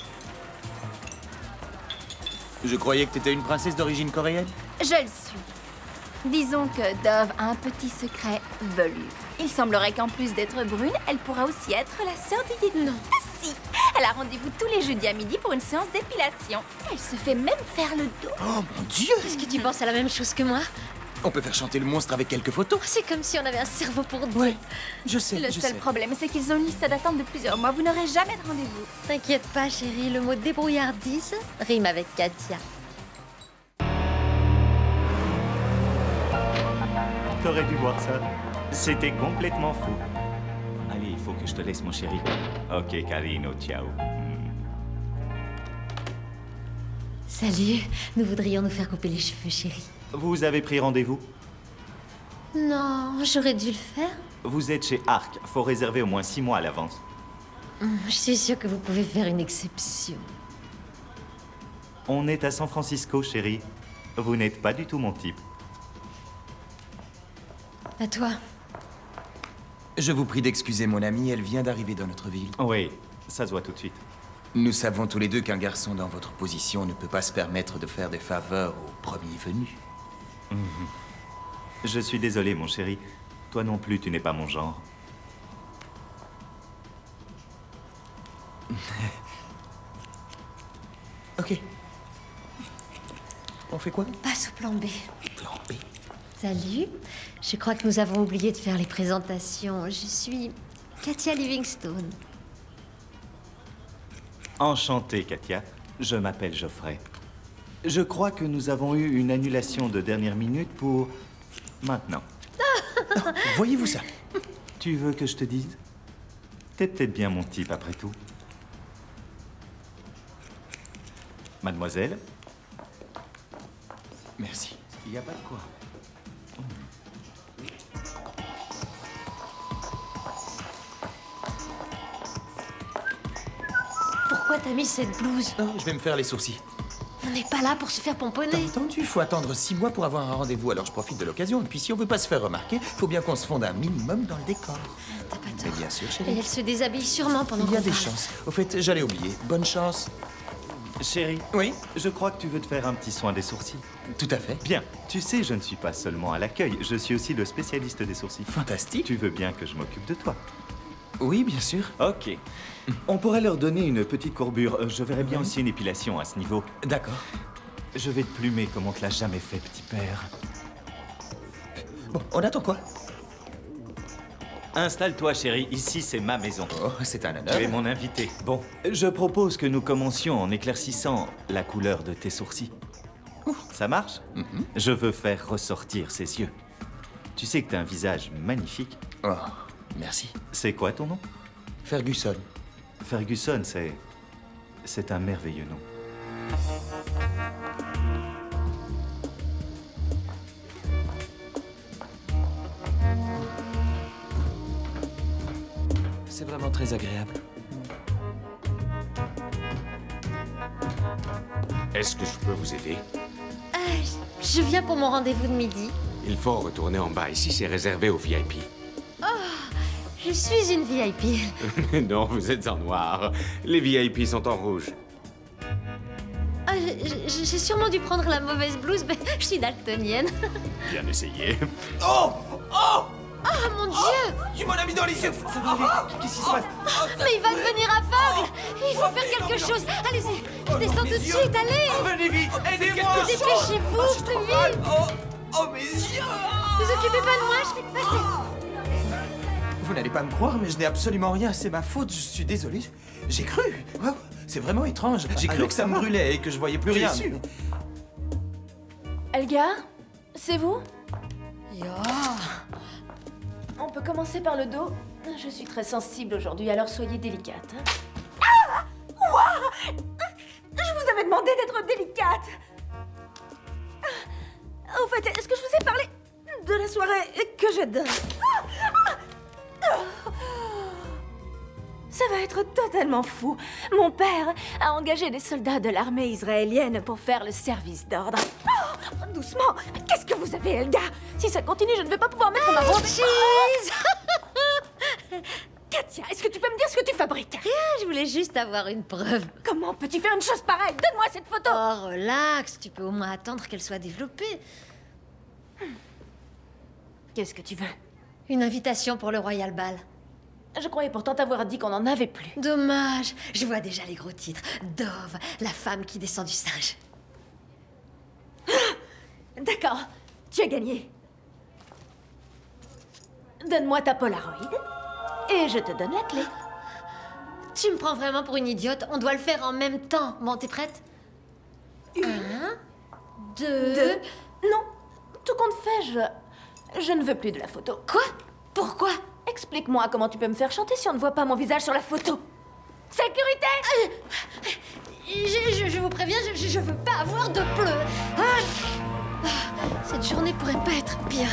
Je croyais que t'étais une princesse d'origine coréenne. Je le suis. Disons que Dove a un petit secret velu. Il semblerait qu'en plus d'être brune, elle pourra aussi être la sœur du Yédi. Non. Ah si! Elle a rendez-vous tous les jeudis à midi pour une séance d'épilation. Elle se fait même faire le dos. Oh mon Dieu! Est-ce que tu penses à la même chose que moi? On peut faire chanter le monstre avec quelques photos. C'est comme si on avait un cerveau pour deux. Ouais, je sais, Le seul problème, c'est qu'ils ont une liste d'attente de plusieurs mois. Vous n'aurez jamais de rendez-vous. T'inquiète pas, chérie, le mot débrouillardise rime avec Katia. T'aurais dû voir ça. C'était complètement fou. Allez, il faut que je te laisse, mon chéri. Ok, Carino, ciao. Salut, nous voudrions nous faire couper les cheveux, chérie. Vous avez pris rendez-vous? Non, j'aurais dû le faire. Vous êtes chez Arc. Faut réserver au moins 6 mois à l'avance. Je suis sûre que vous pouvez faire une exception. On est à San Francisco, chérie. Vous n'êtes pas du tout mon type. À toi. Je vous prie d'excuser mon amie, elle vient d'arriver dans notre ville. Oui, ça se voit tout de suite. Nous savons tous les deux qu'un garçon dans votre position ne peut pas se permettre de faire des faveurs au premier venu. Je suis désolé, mon chéri. Toi non plus, tu n'es pas mon genre. Ok. On fait quoi? Passe au plan B. Plan B. Salut. Je crois que nous avons oublié de faire les présentations. Je suis Katia Livingstone. Enchanté, Katia. Je m'appelle Geoffrey. Je crois que nous avons eu une annulation de dernière minute pour... maintenant. Voyez-vous ça? Tu veux que je te dise? T'es peut-être bien mon type, après tout. Mademoiselle? Merci. Il n'y a pas de quoi. Pourquoi t'as mis cette blouse? Non, je vais me faire les sourcils. On n'est pas là pour se faire pomponner. T'as entendu? Il faut attendre 6 mois pour avoir un rendez-vous, alors je profite de l'occasion. Et puis si on veut pas se faire remarquer, faut bien qu'on se fonde un minimum dans le décor. T'as pas tort. Mais bien sûr, Et chérie. elle se déshabille sûrement pendant Il y a qu'on des parle. chances. Au fait, j'allais oublier. Bonne chance. Chérie. Oui? Je crois que tu veux te faire un petit soin des sourcils. Tout à fait. Bien. Tu sais, je ne suis pas seulement à l'accueil, je suis aussi le spécialiste des sourcils. Fantastique. Tu veux bien que je m'occupe de toi? Oui, bien sûr. Ok. On pourrait leur donner une petite courbure. Je verrais bien aussi une épilation à ce niveau. D'accord. Je vais te plumer comme on te l'a jamais fait, petit père. Bon, on attend quoi? Installe-toi, chérie. Ici, c'est ma maison. Oh, c'est un honneur. Tu es mon invité. Bon, je propose que nous commencions en éclaircissant la couleur de tes sourcils. Ça marche? Je veux faire ressortir ses yeux. Tu sais que t'as un visage magnifique. Oh, merci. C'est quoi ton nom? Ferguson. Ferguson, c'est un merveilleux nom. C'est vraiment très agréable. Est-ce que je peux vous aider? Je viens pour mon rendez-vous de midi. Il faut retourner en bas. Ici, c'est réservé aux VIP. Oh, je suis une VIP. Non, vous êtes en noir. Les VIP sont en rouge. Ah, j'ai sûrement dû prendre la mauvaise blouse, mais je suis daltonienne. Bien essayé. Oh! Oh! Oh mon Dieu! Tu m'en as mis dans les yeux! Ça va aller. Qu'est-ce qui se passe? Mais il va devenir aveugle! Il faut faire quelque chose! Allez-y! Descends tout de suite, allez! Venez vite! Aidez-moi! Dépêchez-vous, plus vite! Oh, mes yeux! Ne vous occupez pas de moi, je vais te passer! Vous n'allez pas me croire, mais je n'ai absolument rien. C'est ma faute, je suis désolé. J'ai cru. Wow, c'est vraiment étrange. J'ai cru alors que ça me va. brûlait et que je voyais plus rien. J'ai su. Elga, c'est vous? Yo. On peut commencer par le dos. Je suis très sensible aujourd'hui, alors soyez délicate. Ouah! Je vous avais demandé d'être délicate. Au fait, est-ce que je vous ai parlé de la soirée que j'adore? Ça va être totalement fou. Mon père a engagé des soldats de l'armée israélienne pour faire le service d'ordre. Oh, doucement. Qu'est-ce que vous avez, Elga? Si ça continue, je ne vais pas pouvoir mettre ma robe. Cheese! Katia, est-ce que tu peux me dire ce que tu fabriques? Rien, je voulais juste avoir une preuve. Comment peux-tu faire une chose pareille? Donne-moi cette photo. Oh, relax, tu peux au moins attendre qu'elle soit développée. Qu'est-ce que tu veux? Une invitation pour le Royal Ball. Je croyais pourtant t'avoir dit qu'on en avait plus. Dommage, je vois déjà les gros titres. Dove, la femme qui descend du singe. D'accord, tu as gagné. donne-moi ta Polaroid et je te donne la clé. Tu me prends vraiment pour une idiote. On doit le faire en même temps. Bon, t'es prête? 1, 2... Non, tout compte fait, je ne veux plus de la photo. Quoi? Pourquoi? Explique-moi comment tu peux me faire chanter si on ne voit pas mon visage sur la photo. Sécurité! Je vous préviens, je veux pas avoir de pleurs. Cette journée pourrait pas être pire.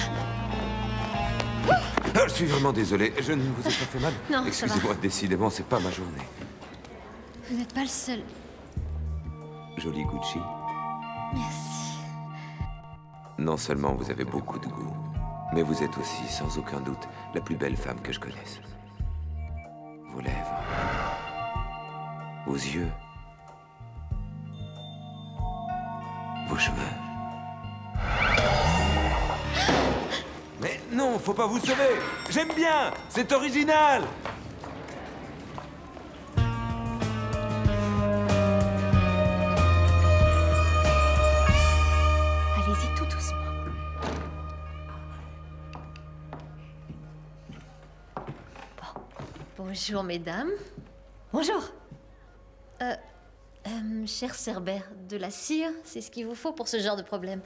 Je suis vraiment désolé. Je ne vous ai pas fait mal? Non, ça va. Excusez-moi, décidément, c'est pas ma journée. Vous n'êtes pas le seul. Joli Gucci. Merci. Non seulement vous avez beaucoup de goût, mais vous êtes aussi, sans aucun doute, la plus belle femme que je connaisse. Vos lèvres, vos yeux, vos cheveux. Mais non, faut pas vous sauver. J'aime bien, c'est original. Allez-y tout doucement. Bonjour, mesdames. Bonjour. Cher Cerbère, de la cire, c'est ce qu'il vous faut pour ce genre de problème.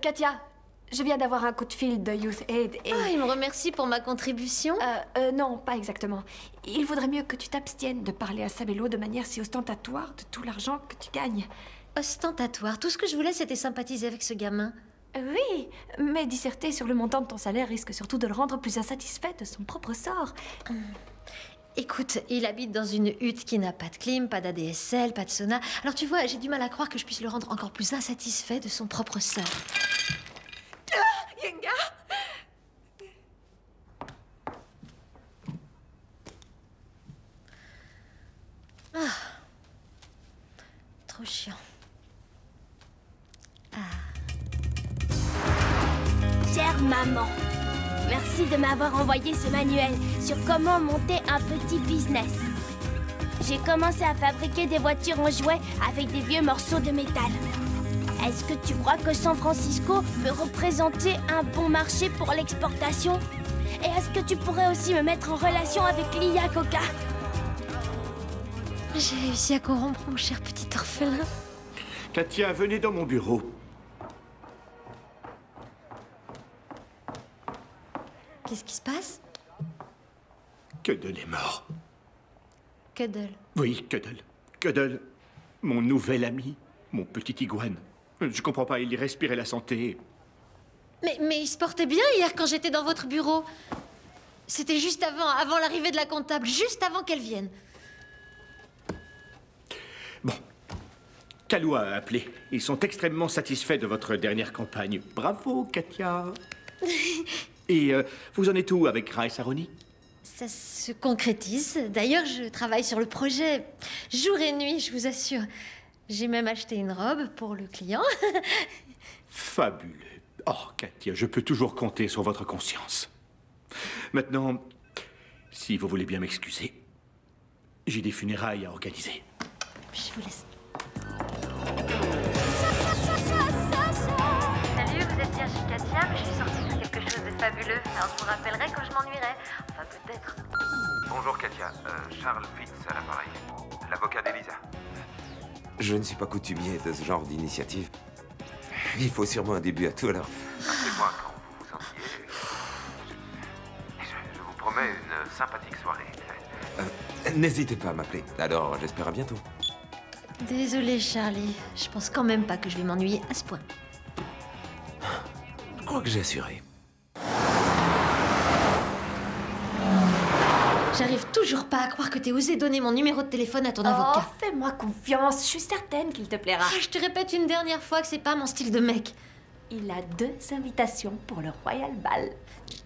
Katia, je viens d'avoir un coup de fil de Youth Aid et... Ah, il me remercie pour ma contribution? Non, pas exactement. Il vaudrait mieux que tu t'abstiennes de parler à Sabello de manière si ostentatoire de tout l'argent que tu gagnes. Ostentatoire? Tout ce que je voulais, c'était sympathiser avec ce gamin. Oui, mais disserter sur le montant de ton salaire risque surtout de le rendre plus insatisfait de son propre sort. Écoute, il habite dans une hutte qui n'a pas de clim, pas d'ADSL, pas de sauna. Alors tu vois, j'ai du mal à croire que je puisse le rendre encore plus insatisfait de son propre sort. Yenga! Trop chiant. Chère maman, merci de m'avoir envoyé ce manuel sur comment monter un petit business. J'ai commencé à fabriquer des voitures en jouets avec des vieux morceaux de métal. Est-ce que tu crois que San Francisco peut représenter un bon marché pour l'exportation? Et est-ce que tu pourrais aussi me mettre en relation avec Lia Coca? J'ai réussi à corrompre mon cher petit orphelin. Katia, venez dans mon bureau. Qu'est-ce qui se passe? Cuddle est mort. Cuddle. Oui, Cuddle. Cuddle, mon nouvel ami, mon petit iguane. Je comprends pas, il y respirait la santé. Mais il se portait bien hier quand j'étais dans votre bureau. C'était juste avant l'arrivée de la comptable, juste avant qu'elle vienne. Bon. Kalou a appelé. Ils sont extrêmement satisfaits de votre dernière campagne. Bravo, Katia. Et vous en êtes où avec Rice Aroni? Ça se concrétise. D'ailleurs, je travaille sur le projet jour et nuit, je vous assure. J'ai même acheté une robe pour le client. Fabuleux. Oh, Katia, je peux toujours compter sur votre conscience. Maintenant, si vous voulez bien m'excuser, j'ai des funérailles à organiser. Je vous laisse. Salut, vous êtes bien chez Katia, mais je suis sortie faire quelque chose de fabuleux. Alors je vous rappellerai quand je m'ennuierai. Enfin, peut-être. Bonjour Katia, Charles Fitz à l'appareil, l'avocat d'Elisa. Je ne suis pas coutumier de ce genre d'initiative. Il faut sûrement un début à tout, alors appelez-moi quand vous vous sentiez. Je vous promets une sympathique soirée. N'hésitez pas à m'appeler. Alors, j'espère à bientôt. Désolée, Charlie. Je pense quand même pas que je vais m'ennuyer à ce point. Je crois que j'ai assuré. J'arrive toujours pas à croire que t'aies osé donner mon numéro de téléphone à ton avocat. Oh, fais-moi confiance, je suis certaine qu'il te plaira. Je te répète une dernière fois que c'est pas mon style de mec. Il a 2 invitations pour le Royal Ball.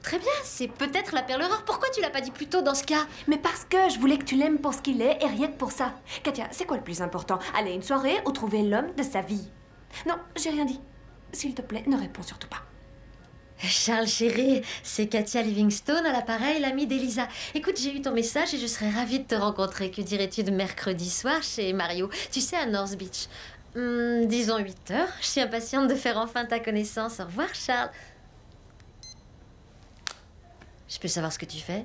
Très bien, c'est peut-être la perle rare. Pourquoi tu l'as pas dit plus tôt dans ce cas? Mais parce que je voulais que tu l'aimes pour ce qu'il est et rien que pour ça. Katia, c'est quoi le plus important? Aller à une soirée ou trouver l'homme de sa vie? Non, j'ai rien dit. S'il te plaît, ne réponds surtout pas. Charles chéri, c'est Katia Livingstone à l'appareil, l'amie d'Elisa. Écoute, j'ai eu ton message et je serais ravie de te rencontrer. Que dirais-tu de mercredi soir chez Mario? Tu sais, à North Beach. Disons 8 heures. Je suis impatiente de faire enfin ta connaissance. Au revoir, Charles. Je peux savoir ce que tu fais?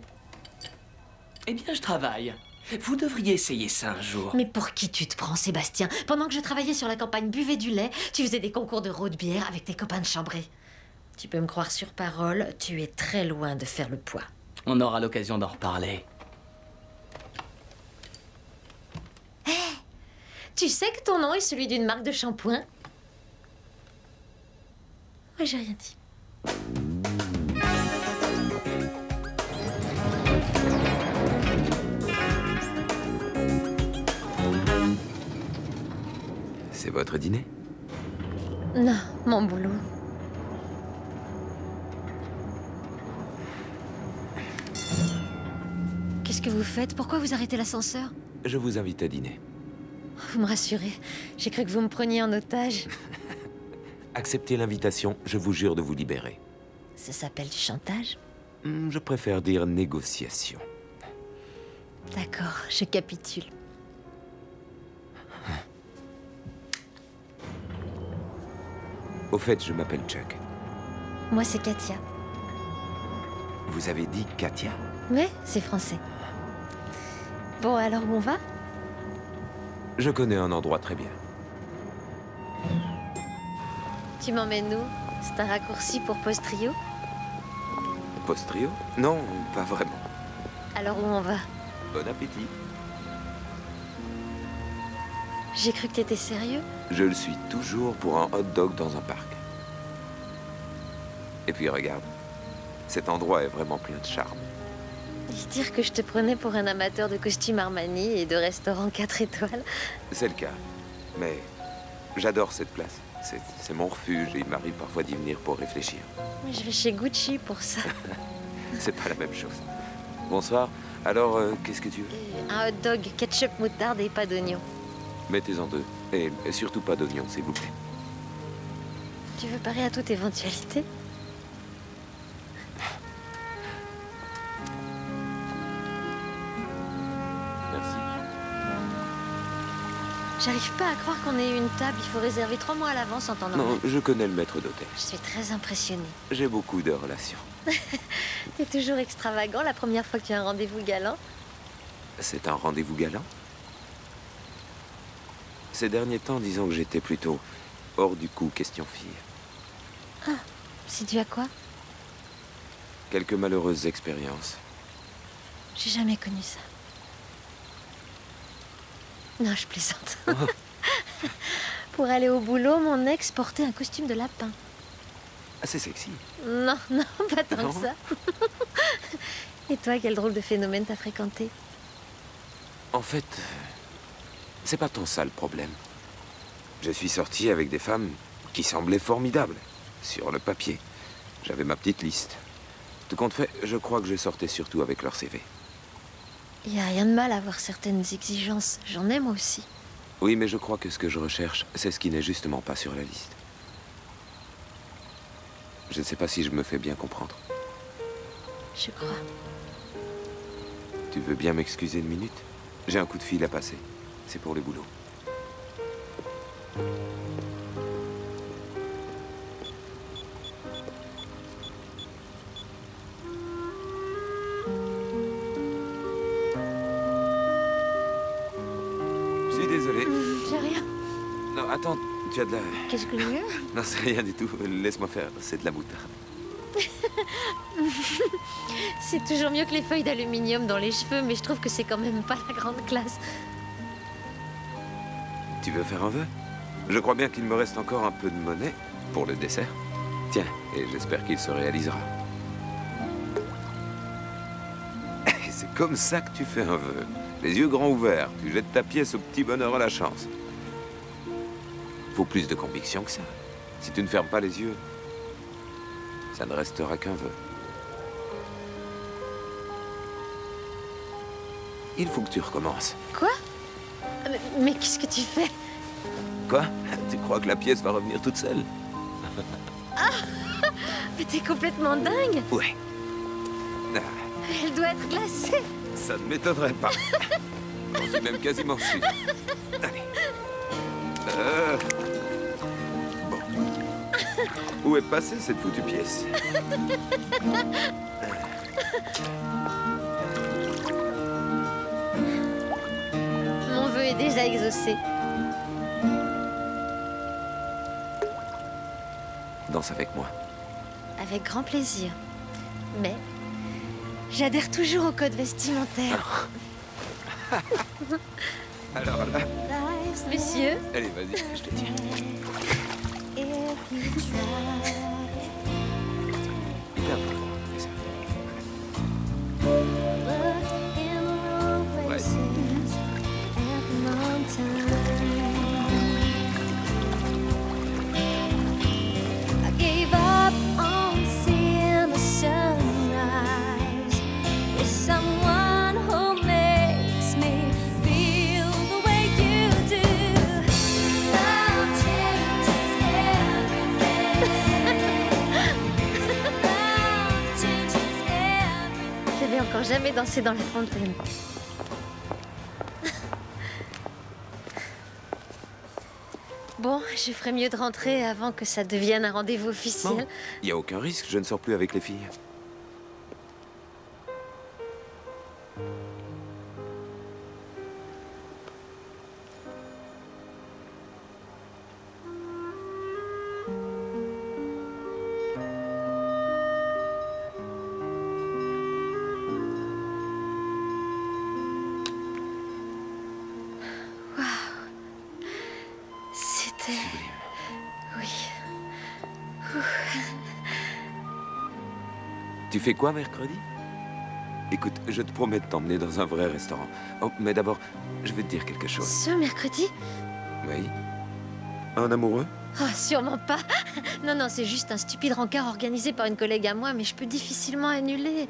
Eh bien, je travaille. Vous devriez essayer ça un jour. Mais pour qui tu te prends, Sébastien? Pendant que je travaillais sur la campagne Buvez du lait, tu faisais des concours de road bière avec tes copains de chambrée. Tu peux me croire sur parole, tu es très loin de faire le poids. On aura l'occasion d'en reparler. Tu sais que ton nom est celui d'une marque de shampoing? Moi, j'ai rien dit. C'est votre dîner? Non, mon boulot. Qu'est-ce que vous faites? Pourquoi vous arrêtez l'ascenseur? Je vous invite à dîner. Vous me rassurez. J'ai cru que vous me preniez en otage. Acceptez l'invitation, je vous jure de vous libérer. Ça s'appelle du chantage? Je préfère dire négociation. D'accord, je capitule. Au fait, je m'appelle Chuck. Moi, c'est Katia. Vous avez dit Katia? Ouais, c'est français. Bon, alors où on va? Je connais un endroit très bien. Tu m'emmènes où? C'est un raccourci pour Postrio? Postrio? Non, pas vraiment. Alors où on va? Bon appétit. J'ai cru que t'étais sérieux. Je le suis toujours pour un hot dog dans un parc. Et puis regarde, cet endroit est vraiment plein de charme. Et dire que je te prenais pour un amateur de costumes Armani et de restaurants 4 étoiles. C'est le cas. Mais j'adore cette place. C'est mon refuge et il m'arrive parfois d'y venir pour réfléchir. Mais je vais chez Gucci pour ça. C'est pas la même chose. Bonsoir. Alors, qu'est-ce que tu veux? Un hot dog, ketchup, moutarde et pas d'oignon. Mettez-en 2. Et surtout pas d'oignon, s'il vous plaît. Tu veux parer à toute éventualité? Merci. J'arrive pas à croire qu'on ait eu une table. Il faut réserver 3 mois à l'avance en temps normal. Non, je connais le maître d'hôtel. Je suis très impressionnée. J'ai beaucoup de relations. T'es toujours extravagant la première fois que tu as un rendez-vous galant. C'est un rendez-vous galant? Ces derniers temps, disons que j'étais plutôt hors du coup, question fille. Ah, c'est dû à quoi? Quelques malheureuses expériences. J'ai jamais connu ça. Non, je plaisante. Pour aller au boulot, mon ex portait un costume de lapin. Ah, c'est sexy. Non, non, pas tant Non. que ça. Et toi, quel drôle de phénomène t'as fréquenté? En fait, c'est pas tant ça le problème. Je suis sorti avec des femmes qui semblaient formidables, sur le papier. J'avais ma petite liste. Tout compte fait, je crois que je sortais surtout avec leur CV. Il y a rien de mal à avoir certaines exigences. J'en ai moi aussi. Oui, mais je crois que ce que je recherche, c'est ce qui n'est justement pas sur la liste. Je ne sais pas si je me fais bien comprendre. Je crois. Tu veux bien m'excuser une minute? J'ai un coup de fil à passer. C'est pour le boulot. Je suis désolé. J'ai rien. Non, attends, tu as de la... Qu'est-ce que j'ai? Non, c'est rien du tout. Laisse-moi faire. C'est de la moutarde. C'est toujours mieux que les feuilles d'aluminium dans les cheveux, mais je trouve que c'est quand même pas la grande classe. Tu veux faire un vœu? Je crois bien qu'il me reste encore un peu de monnaie pour le dessert. Tiens, et j'espère qu'il se réalisera. C'est comme ça que tu fais un vœu. Les yeux grands ouverts, tu jettes ta pièce au petit bonheur à la chance. Faut plus de conviction que ça. Si tu ne fermes pas les yeux, ça ne restera qu'un vœu. Il faut que tu recommences. Quoi? Mais qu'est-ce que tu fais? Quoi? Tu crois que la pièce va revenir toute seule? Ah! Mais t'es complètement dingue! Ouais. Ah, Elle doit être glacée! ça ne m'étonnerait pas. J'en suis même quasiment sûr. Allez. Bon. Où est passée cette foutue pièce? Mon vœu est déjà exaucé. Danse avec moi. Avec grand plaisir. Mais j'adhère toujours au code vestimentaire. Alors là... Monsieur? Allez, vas-y, je te tiens. Il fait un peu fort, c'est ça. Ouais. I gave up on seeing the sunrise with someone who makes me feel the way you do. Love changes everything. Love changes everything. J'avais encore jamais dansé dans la fontaine. Bon, je ferais mieux de rentrer avant que ça devienne un rendez-vous officiel. Il n'y a aucun risque, je ne sors plus avec les filles. C'était... Oui. Tu fais quoi mercredi? Écoute, je te promets de t'emmener dans un vrai restaurant. Oh, mais d'abord, je vais te dire quelque chose. Ce mercredi? Oui? Un amoureux? Oh, sûrement pas. Non, non, c'est juste un stupide rencard organisé par une collègue à moi, mais je peux difficilement annuler.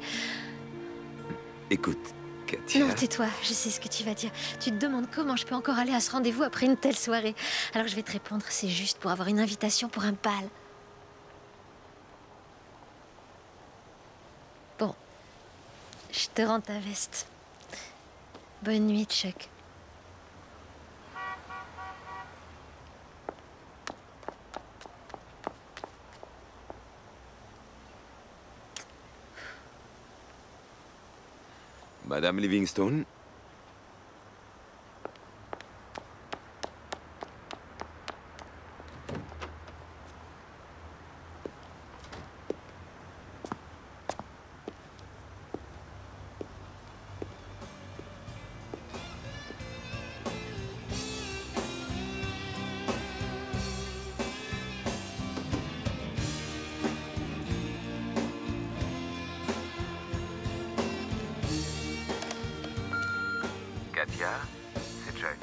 Écoute, Katia... Non, tais-toi, je sais ce que tu vas dire. Tu te demandes comment je peux encore aller à ce rendez-vous après une telle soirée. Alors je vais te répondre, c'est juste pour avoir une invitation pour un bal. Bon, je te rends ta veste. Bonne nuit, Chuck. Madame Livingstone? Katia, c'est Chuck.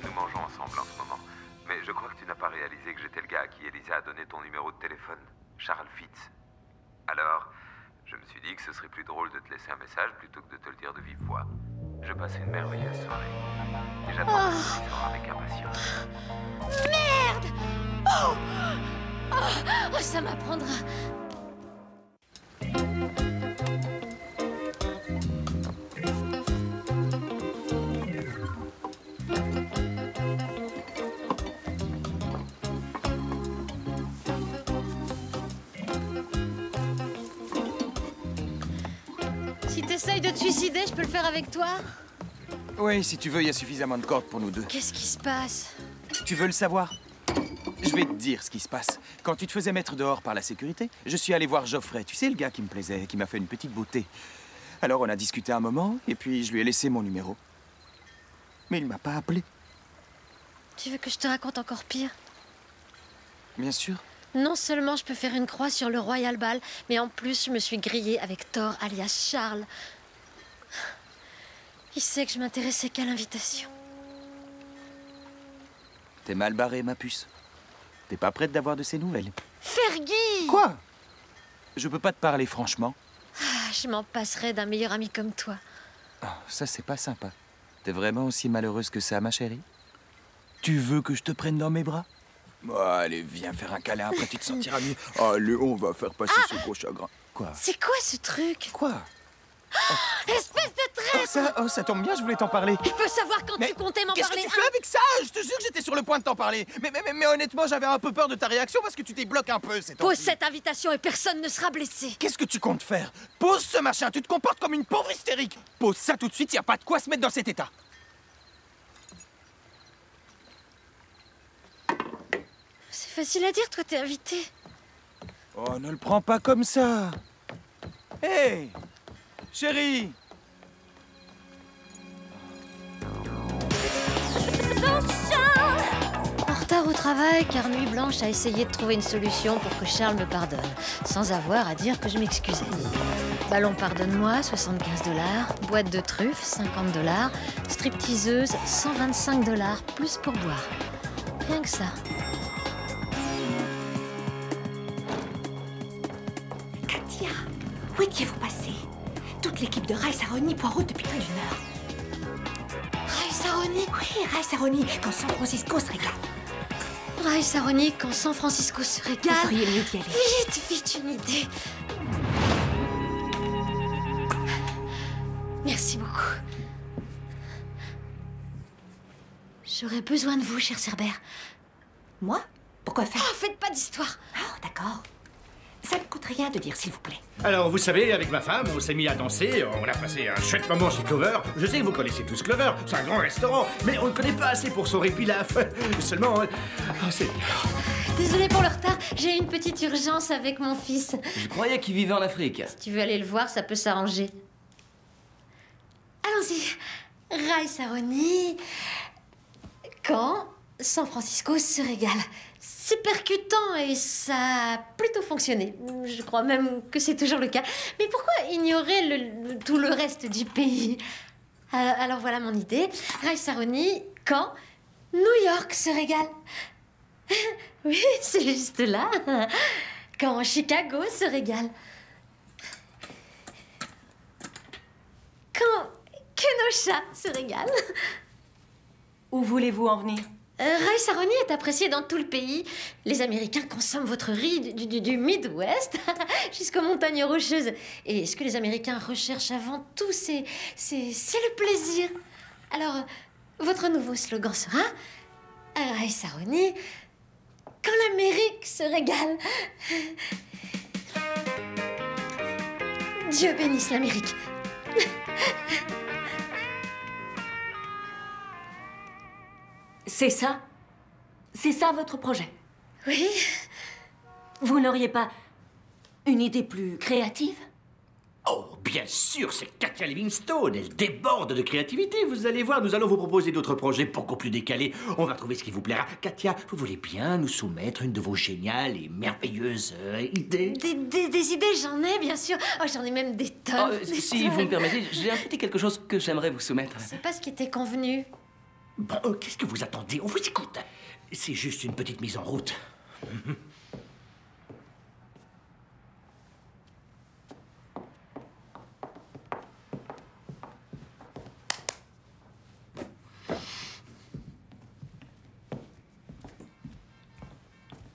Nous mangeons ensemble en ce moment. Mais je crois que tu n'as pas réalisé que j'étais le gars à qui Elisa a donné ton numéro de téléphone, Charles Fitz. Alors, je me suis dit que ce serait plus drôle de te laisser un message plutôt que de te le dire de vive voix. Je passe une merveilleuse soirée. Et j'attends que tu sois avec impatience. Merde! Oh! Oh, ça m'apprendra. Si t'essayes de te suicider, je peux le faire avec toi? Oui, si tu veux, il y a suffisamment de cordes pour nous deux. Qu'est-ce qui se passe? Tu veux le savoir? Je vais te dire ce qui se passe. Quand tu te faisais mettre dehors par la sécurité, je suis allé voir Geoffrey. Tu sais, le gars qui me plaisait, qui m'a fait une petite beauté. Alors on a discuté un moment, et puis je lui ai laissé mon numéro. Mais il m'a pas appelé. Tu veux que je te raconte encore pire? Bien sûr. Non seulement je peux faire une croix sur le Royal Ball, mais en plus je me suis grillée avec Thor alias Charles. Il sait que je m'intéressais qu'à l'invitation. T'es mal barrée, ma puce. T'es pas prête d'avoir de ces nouvelles. Fergie! Quoi? Je peux pas te parler franchement. Ah, je m'en passerais d'un meilleur ami comme toi. Oh, ça, c'est pas sympa. T'es vraiment aussi malheureuse que ça, ma chérie? Tu veux que je te prenne dans mes bras? Oh, allez, viens faire un câlin, après tu te sentiras mieux. Allez, on va faire passer ce gros chagrin. Quoi? C'est quoi ce truc? Quoi? Espèce de traître! Arrête! Oh, ça tombe bien, je voulais t'en parler. Je peux savoir quand tu comptais m'en Qu'est-ce parler, que tu fais avec ça? Je te jure que j'étais sur le point de t'en parler. Mais honnêtement, j'avais un peu peur de ta réaction parce que tu débloques un peu, c'est Pose cette invitation et personne ne sera blessé. Qu'est-ce que tu comptes faire? Pose ce machin, tu te comportes comme une pauvre hystérique. Pose ça tout de suite, y a pas de quoi se mettre dans cet état. C'est facile à dire, toi t'es invité. Oh, ne le prends pas comme ça. Hé, chérie. En retard au travail, car Nuit Blanche a essayé de trouver une solution pour que Charles me pardonne, sans avoir à dire que je m'excusais. Ballon pardonne-moi, $75. Boîte de truffes, $50. Stripteaseuse, $125, plus pour boire. Rien que ça. Katia, où étiez-vous passé? Toute l'équipe de Rice Aroni est en route depuis plus d'une heure. Rice Aroni? Oui, Rice Aroni, quand San Francisco se régale. Rice Aroni, quand San Francisco se régale. Vous feriez mieux d'y aller. Vite, une idée. Merci beaucoup. J'aurais besoin de vous, cher Cerbère. Moi? Pourquoi faire? Oh, faites pas d'histoire. Oh, d'accord. Ça ne coûte rien de dire, s'il vous plaît. Alors, vous savez, avec ma femme, on s'est mis à danser, on a passé un chouette moment chez Clover. Je sais que vous connaissez tous Clover, c'est un grand restaurant, mais on ne connaît pas assez pour son répilaf. Seulement, c'est... Désolée pour le retard, j'ai une petite urgence avec mon fils. Je croyais qu'il vivait en Afrique. Si tu veux aller le voir, ça peut s'arranger. Allons-y. Rice Aroni. Quand San Francisco se régale. C'est percutant et ça a plutôt fonctionné. Je crois même que c'est toujours le cas. Mais pourquoi ignorer tout le reste du pays? Alors voilà mon idée. Rice Aroni, quand New York se régale. Oui, c'est juste là. Quand Chicago se régale. Quand Kenosha se régale. Où voulez-vous en venir? Rice Aroni est apprécié dans tout le pays. Les Américains consomment votre riz du Midwest jusqu'aux montagnes rocheuses. Et ce que les Américains recherchent avant tout, c'est le plaisir. Alors, votre nouveau slogan sera Rice Aroni, quand l'Amérique se régale. Dieu bénisse l'Amérique. C'est ça? C'est ça votre projet? Oui. Vous n'auriez pas une idée plus créative? Oh, bien sûr, c'est Katia Livingstone. Elle déborde de créativité. Vous allez voir, nous allons vous proposer d'autres projets beaucoup plus décalés. On va trouver ce qui vous plaira. Katia, vous voulez bien nous soumettre une de vos géniales et merveilleuses idées? Des idées, j'en ai, bien sûr. Oh, j'en ai même des tonnes. Si vous me permettez, j'ai un petit quelque chose que j'aimerais vous soumettre. C'est pas ce qui était convenu. Bon, qu'est-ce que vous attendez? On vous écoute. C'est juste une petite mise en route.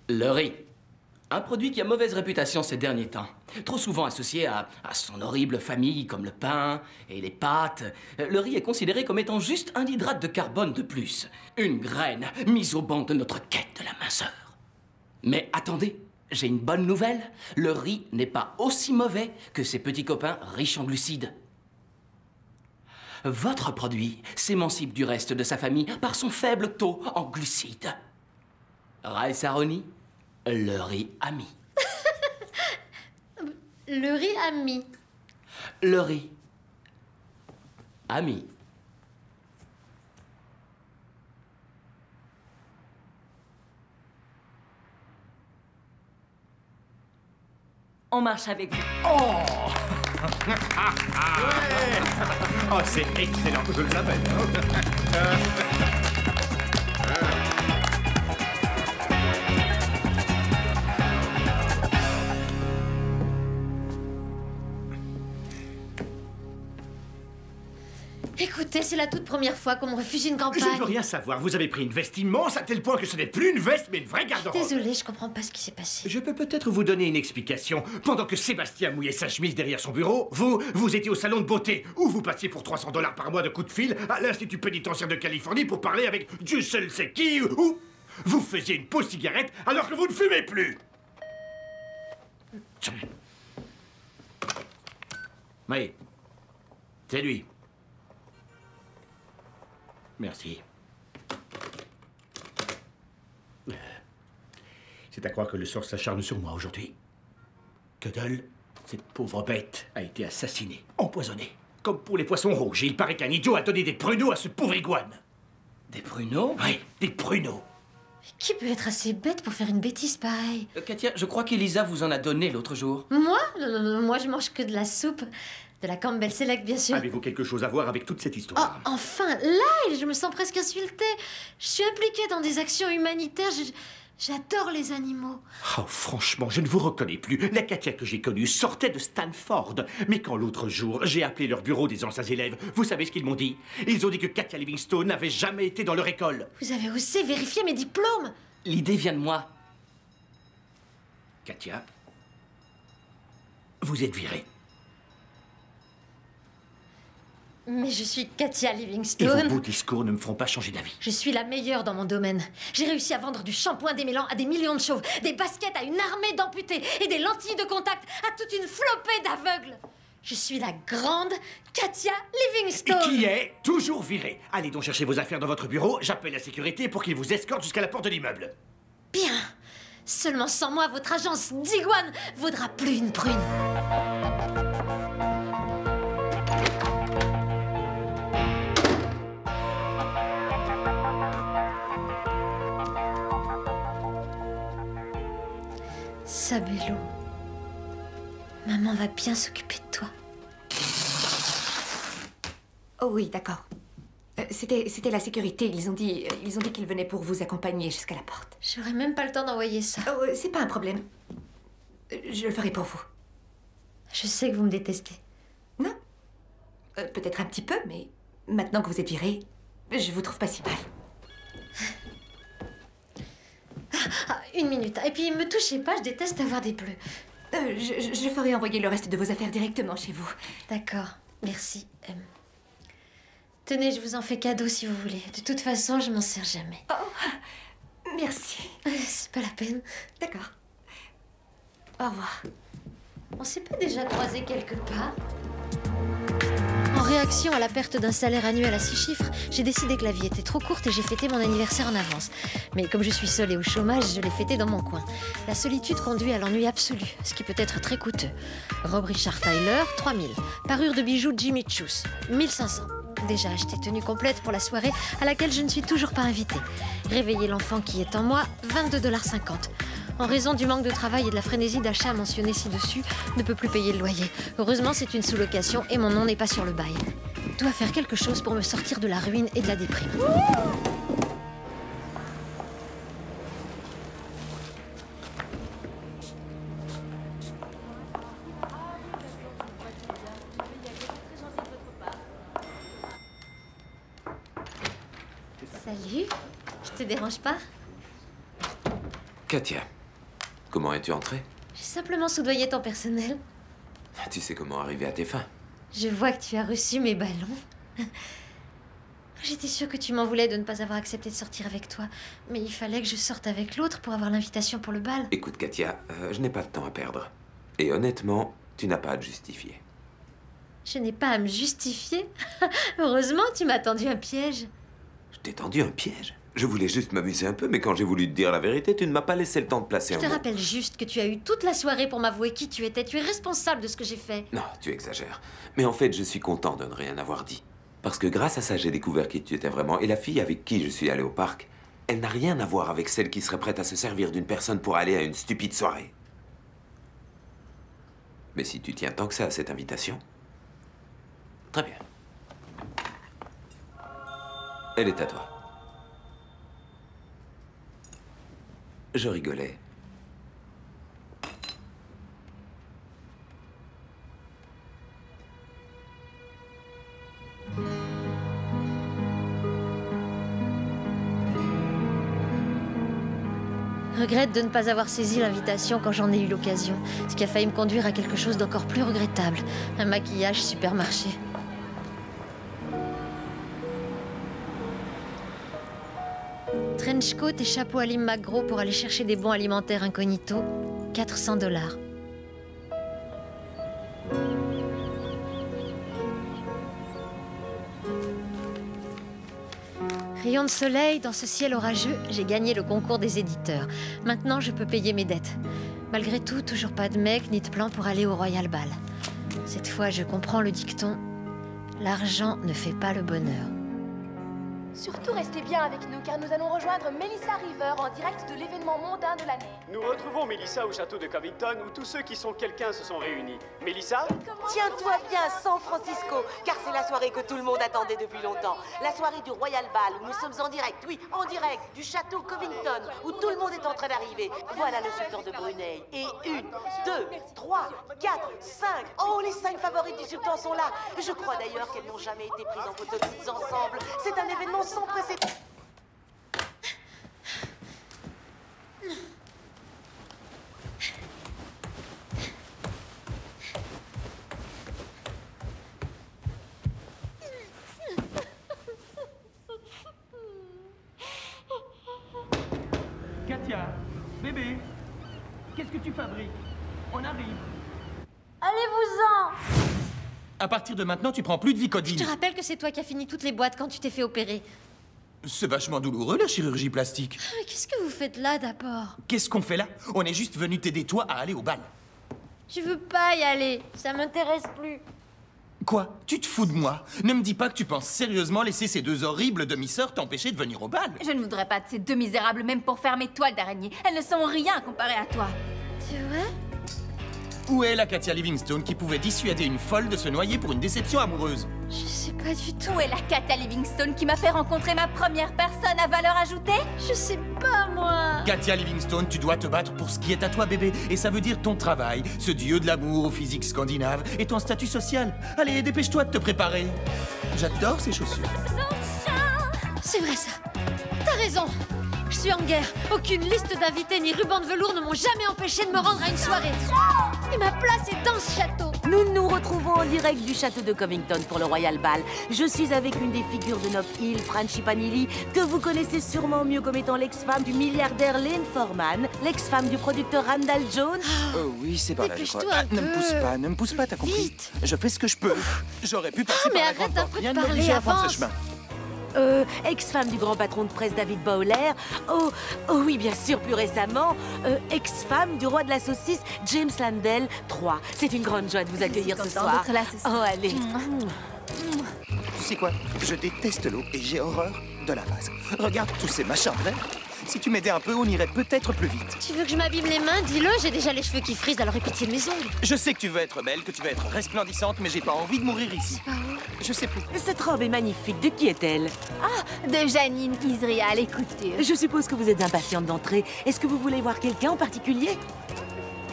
Le riz. Un produit qui a mauvaise réputation ces derniers temps. Trop souvent associé à son horrible famille, comme le pain et les pâtes. Le riz est considéré comme étant juste un hydrate de carbone de plus. Une graine mise au banc de notre quête de la minceur. Mais attendez, j'ai une bonne nouvelle. Le riz n'est pas aussi mauvais que ses petits copains riches en glucides. Votre produit s'émancipe du reste de sa famille par son faible taux en glucides. Rice Aroni, le riz ami. Le riz ami. Le riz ami. On marche avec vous. Oh Oh, c'est excellent, je le savais. Écoutez, c'est la toute première fois qu'on me refuse une campagne. Je ne veux rien savoir. Vous avez pris une veste immense à tel point que ce n'est plus une veste, mais une vraie garde-robe. Désolée, je comprends pas ce qui s'est passé. Je peux peut-être vous donner une explication. Pendant que Sébastien mouillait sa chemise derrière son bureau, vous étiez au salon de beauté, où vous passiez pour 300 $ par mois de coup de fil à l'Institut pénitentiaire de Californie pour parler avec Dieu seul sait qui, ou vous faisiez une pause cigarette alors que vous ne fumez plus. Oui, c'est lui. Merci. C'est à croire que le sort s'acharne sur moi aujourd'hui. Cuddle, cette pauvre bête, a été assassinée, empoisonnée. Comme pour les poissons rouges, il paraît qu'un idiot a donné des pruneaux à ce pauvre iguane. Des pruneaux? Oui, des pruneaux. Qui peut être assez bête pour faire une bêtise pareille? Katia, je crois qu'Elisa vous en a donné l'autre jour. Moi? Non, moi je mange que de la soupe. De la Campbell Select, bien sûr. Avez-vous quelque chose à voir avec toute cette histoire? Oh, enfin, là, je me sens presque insultée. Je suis impliquée dans des actions humanitaires. J'adore les animaux. Oh, franchement, je ne vous reconnais plus. La Katia que j'ai connue sortait de Stanford. Mais quand l'autre jour, j'ai appelé leur bureau des anciens élèves, vous savez ce qu'ils m'ont dit? Ils ont dit que Katia Livingstone n'avait jamais été dans leur école. Vous avez osé vérifier mes diplômes? L'idée vient de moi. Katia, vous êtes virée. Mais je suis Katia Et Livingstone. vos beaux discours ne me feront pas changer d'avis. Je suis la meilleure dans mon domaine. J'ai réussi à vendre du shampoing démêlant à des millions de chauves, des baskets à une armée d'amputés et des lentilles de contact à toute une flopée d'aveugles. Je suis la grande Katia Livingstone. Qui est toujours virée. Allez donc chercher vos affaires dans votre bureau. J'appelle la sécurité pour qu'ils vous escortent jusqu'à la porte de l'immeuble. Bien. Seulement sans moi, votre agence d'iguane vaudra plus une prune. Sabello, maman va bien s'occuper de toi. Oh oui, d'accord. C'était la sécurité. Ils ont dit qu'ils venaient pour vous accompagner jusqu'à la porte. J'aurais même pas le temps d'envoyer ça. Oh, c'est pas un problème. Je le ferai pour vous. Je sais que vous me détestez. Non. Peut-être un petit peu, mais maintenant que vous êtes viré, je vous trouve pas si mal. Une minute. Et puis, me touchez pas, je déteste avoir des bleus. Je ferai envoyer le reste de vos affaires directement chez vous. D'accord, merci. Tenez, je vous en fais cadeau si vous voulez. De toute façon, je m'en sers jamais. Oh, merci. C'est pas la peine. D'accord. Au revoir. On s'est pas déjà croisés quelque part? En réaction à la perte d'un salaire annuel à 6 chiffres, j'ai décidé que la vie était trop courte et j'ai fêté mon anniversaire en avance. Mais comme je suis seule et au chômage, je l'ai fêté dans mon coin. La solitude conduit à l'ennui absolu, ce qui peut être très coûteux. Robe Richard Tyler, 3000. Parure de bijoux Jimmy Choo's, 1500. Déjà acheté tenue complète pour la soirée à laquelle je ne suis toujours pas invitée. Réveiller l'enfant qui est en moi, 22,50 $. En raison du manque de travail et de la frénésie d'achat mentionnée ci-dessus, ne peut plus payer le loyer. Heureusement, c'est une sous-location et mon nom n'est pas sur le bail. Dois faire quelque chose pour me sortir de la ruine et de la déprime. Salut, je te dérange pas? Katia, comment es-tu entrée? J'ai simplement soudoyé ton personnel. Tu sais comment arriver à tes fins. Je vois que tu as reçu mes ballons. J'étais sûre que tu m'en voulais de ne pas avoir accepté de sortir avec toi. Mais il fallait que je sorte avec l'autre pour avoir l'invitation pour le bal. Écoute, Katia, je n'ai pas de temps à perdre. Et honnêtement, tu n'as pas à te justifier. Je n'ai pas à me justifier. Heureusement, tu m'as tendu un piège. Je t'ai tendu un piège. Je voulais juste m'amuser un peu, mais quand j'ai voulu te dire la vérité, tu ne m'as pas laissé le temps de placer Je un te mot. rappelle juste que tu as eu toute la soirée pour m'avouer qui tu étais. Tu es responsable de ce que j'ai fait. Non, tu exagères. Mais en fait, je suis content de ne rien avoir dit. Parce que grâce à ça, j'ai découvert qui tu étais vraiment. Et la fille avec qui je suis allé au parc, elle n'a rien à voir avec celle qui serait prête à se servir d'une personne pour aller à une stupide soirée. Mais si tu tiens tant que ça à cette invitation... Très bien. Elle est à toi. Je rigolais. Regrette de ne pas avoir saisi l'invitation quand j'en ai eu l'occasion, ce qui a failli me conduire à quelque chose d'encore plus regrettable, un maquillage supermarché. Trenchcoat et chapeau à Lim McGraw pour aller chercher des bons alimentaires incognito, 400 $. Rayon de soleil, dans ce ciel orageux, j'ai gagné le concours des éditeurs. Maintenant, je peux payer mes dettes. Malgré tout, toujours pas de mec ni de plan pour aller au Royal Ball. Cette fois, je comprends le dicton « L'argent ne fait pas le bonheur ». Surtout restez bien avec nous car nous allons rejoindre Melissa River en direct de l'événement mondain de l'année. Nous retrouvons Melissa au château de Covington où tous ceux qui sont quelqu'un se sont réunis. Melissa? Tiens-toi bien à San Francisco, car c'est la soirée que tout le monde attendait depuis longtemps. La soirée du Royal Ball où nous sommes en direct, oui, en direct, du château Covington, où tout le monde est en train d'arriver. Voilà le sultan de Brunei. Et 1, 2, 3, 4, 5. Oh, les 5 favorites du sultan sont là. Je crois d'ailleurs qu'elles n'ont jamais été prises en photo toutes ensemble. C'est un événement sans précédent. Katia, bébé, qu'est-ce que tu fabriques? On arrive. Allez-vous-en! À partir de maintenant, tu prends plus de Vicodine. Je te rappelle que c'est toi qui as fini toutes les boîtes quand tu t'es fait opérer. C'est vachement douloureux, la chirurgie plastique. Mais qu'est-ce que vous faites là, d'abord? Qu'est-ce qu'on fait là? On est juste venu t'aider, toi, à aller au bal. Je veux pas y aller. Ça m'intéresse plus. Quoi? Tu te fous de moi? Ne me dis pas que tu penses sérieusement laisser ces deux horribles demi-sœurs t'empêcher de venir au bal. Je ne voudrais pas de ces deux misérables même pour faire mes toiles d'araignée. Elles ne sont rien comparées à toi. C'est vrai? Où est la Katia Livingstone qui pouvait dissuader une folle de se noyer pour une déception amoureuse? Je sais pas du tout. Où est la Katia Livingstone qui m'a fait rencontrer ma première personne à valeur ajoutée? Je sais pas, moi. Katia Livingstone, tu dois te battre pour ce qui est à toi, bébé. Et ça veut dire ton travail, ce dieu de l'amour au physique scandinave et ton statut social. Allez, dépêche-toi de te préparer. J'adore ces chaussures. C'est vrai, ça. T'as raison. Je suis en guerre. Aucune liste d'invités ni ruban de velours ne m'ont jamais empêché de me rendre à une soirée. Et ma place est dans ce château. Nous nous retrouvons en direct du château de Covington pour le Royal Ball. Je suis avec une des figures de Nob Hill, Franchipanilli, que vous connaissez sûrement mieux comme étant l'ex-femme du milliardaire Lynn Foreman, l'ex-femme du producteur Randall Jones. Oh oui, c'est par là, je crois. Dépêche-toi un Ne me pousse pas, t'as compris? Vite. Je fais ce que je peux. J'aurais pu passer mais par la arrête grande un porte. peu de Rien ne parler, m'obligeait à prendre ce avance. chemin. Ex-femme du grand patron de presse David Bowler. Oh oui, bien sûr, plus récemment, ex-femme du roi de la saucisse James Landell III. C'est une grande joie de vous accueillir ce soir. d'être là ce soir. Oh, allez. Tu sais quoi? Je déteste l'eau et j'ai horreur de la vase. Regarde tous ces machins verts. Si tu m'aidais un peu, on irait peut-être plus vite. Tu veux que je m'abîme les mains? Dis-le, j'ai déjà les cheveux qui frisent, alors aie pitié de mes ongles. Je sais que tu veux être belle, que tu veux être resplendissante, mais j'ai pas envie de mourir ici. Je sais plus. Cette robe est magnifique. De qui est-elle? Ah, de Janine Israël, écoutez. Je suppose que vous êtes impatiente d'entrer. Est-ce que vous voulez voir quelqu'un en particulier?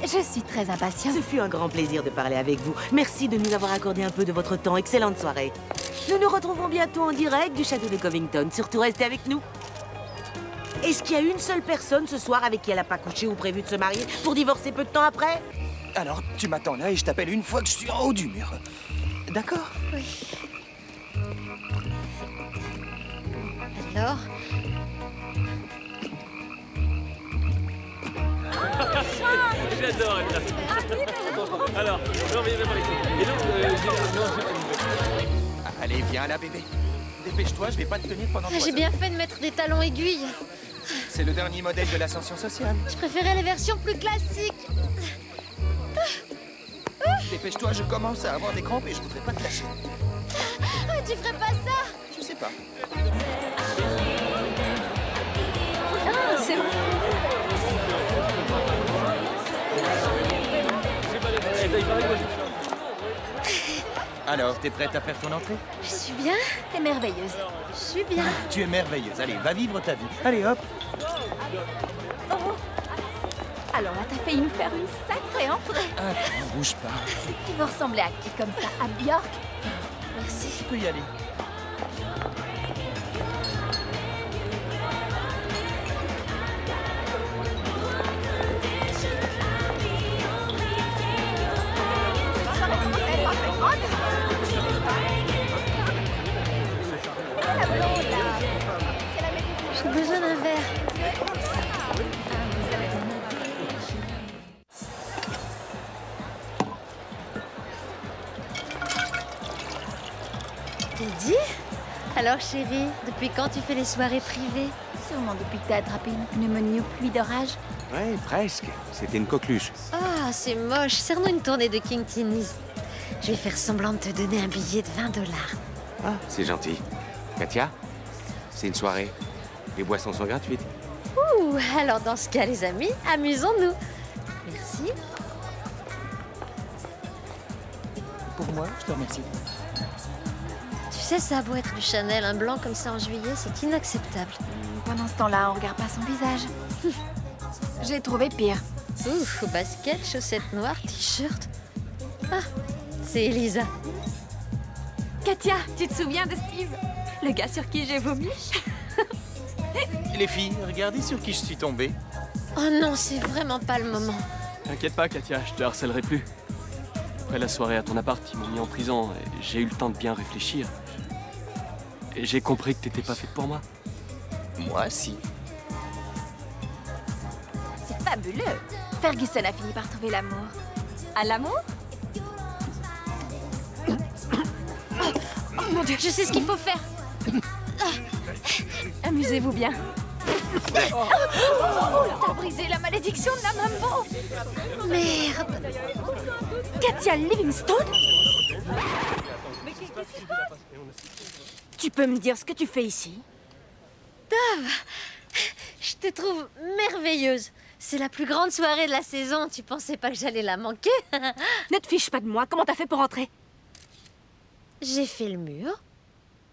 Je suis très impatiente. Ce fut un grand plaisir de parler avec vous. Merci de nous avoir accordé un peu de votre temps. Excellente soirée. Nous nous retrouvons bientôt en direct du château de Covington. Surtout restez avec nous. Est-ce qu'il y a une seule personne ce soir avec qui elle n'a pas couché ou prévu de se marier pour divorcer peu de temps après? Alors, tu m'attends là et je t'appelle une fois que je suis en haut du mur. D'accord? Oui. Alors? J'adore être là. Alors, non mais pas ici. Et donc, Allez, viens là, bébé. Dépêche-toi, je vais pas te tenir pendant 3 J'ai heures. bien fait de mettre des talons aiguilles. C'est le dernier modèle de l'ascension sociale. Je préférais les versions plus classiques. Dépêche-toi, je commence à avoir des crampes et je voudrais pas te lâcher. Ah, tu ferais pas ça? Je sais pas. Ah, c'est bon. Alors, t'es prête à faire ton entrée? Je suis bien. T'es merveilleuse. Je suis bien. Tu es merveilleuse. Allez, va vivre ta vie. Allez, hop. Oh. Alors là, t'as failli nous faire une sacrée entrée. Attends, bouge pas. Tu veux ressembler à qui comme ça? À Björk? Merci. Tu peux y aller. Tu le dis? Alors chérie, depuis quand tu fais les soirées privées? Sûrement depuis que t'as attrapé une pneumonie aux pluies d'orage. Ouais, presque. C'était une coqueluche. Ah, c'est moche. Serre-nous une tournée de King Tinnies. Je vais faire semblant de te donner un billet de 20 $. Ah, c'est gentil. Katia, c'est une soirée. Les boissons sont gratuites. Ouh, alors dans ce cas, les amis, amusons-nous. Merci. Pour moi, je te remercie. Tu sais, ça a beau être du Chanel, un blanc comme ça en juillet, c'est inacceptable. Pendant ce temps-là, on regarde pas son visage. J'ai trouvé pire. Ouf, baskets, chaussettes noires, t-shirt. Ah, c'est Elisa. Katia, tu te souviens de Steve? Le gars sur qui j'ai vomi? Les filles, regardez sur qui je suis tombé. Oh non, c'est vraiment pas le moment. T'inquiète pas, Katia, je te harcèlerai plus. Après la soirée à ton appart, ils m'ont mis en prison et j'ai eu le temps de bien réfléchir. Et j'ai compris que t'étais pas faite pour moi. Moi, si. C'est fabuleux. Ferguson a fini par trouver l'amour. À l'amour? Oh mon Dieu, je sais ce qu'il faut faire. Amusez-vous bien. T'as brisé la malédiction de la Mambo. Merde. Katia Livingstone? Tu peux me dire ce que tu fais ici? Dove, je te trouve merveilleuse. C'est la plus grande soirée de la saison. Tu pensais pas que j'allais la manquer? Ne te fiche pas de moi. Comment t'as fait pour entrer? J'ai fait le mur.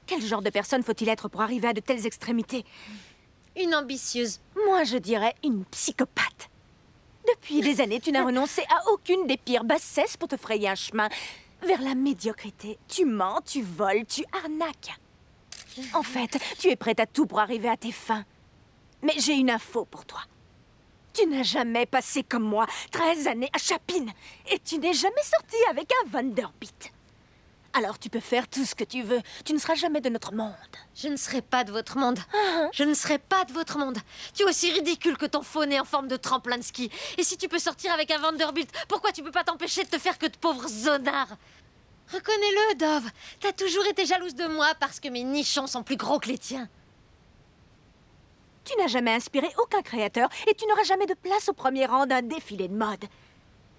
Quel genre de personne faut-il être pour arriver à de telles extrémités? Une ambitieuse. Moi, je dirais une psychopathe. Depuis des années, tu n'as renoncé à aucune des pires bassesses pour te frayer un chemin vers la médiocrité. Tu mens, tu voles, tu arnaques. En fait, tu es prête à tout pour arriver à tes fins. Mais j'ai une info pour toi. Tu n'as jamais passé comme moi 13 années à Chapin. Et tu n'es jamais sorti avec un Vanderbilt. Alors tu peux faire tout ce que tu veux. Tu ne seras jamais de notre monde. Je ne serai pas de votre monde. Je ne serai pas de votre monde. Tu es aussi ridicule que ton faux nez en forme de tremplin de ski. Et si tu peux sortir avec un Vanderbilt, pourquoi tu peux pas t'empêcher de te faire que de pauvres zonards? Reconnais-le, Dove. T'as toujours été jalouse de moi parce que mes nichons sont plus gros que les tiens. Tu n'as jamais inspiré aucun créateur et tu n'auras jamais de place au premier rang d'un défilé de mode.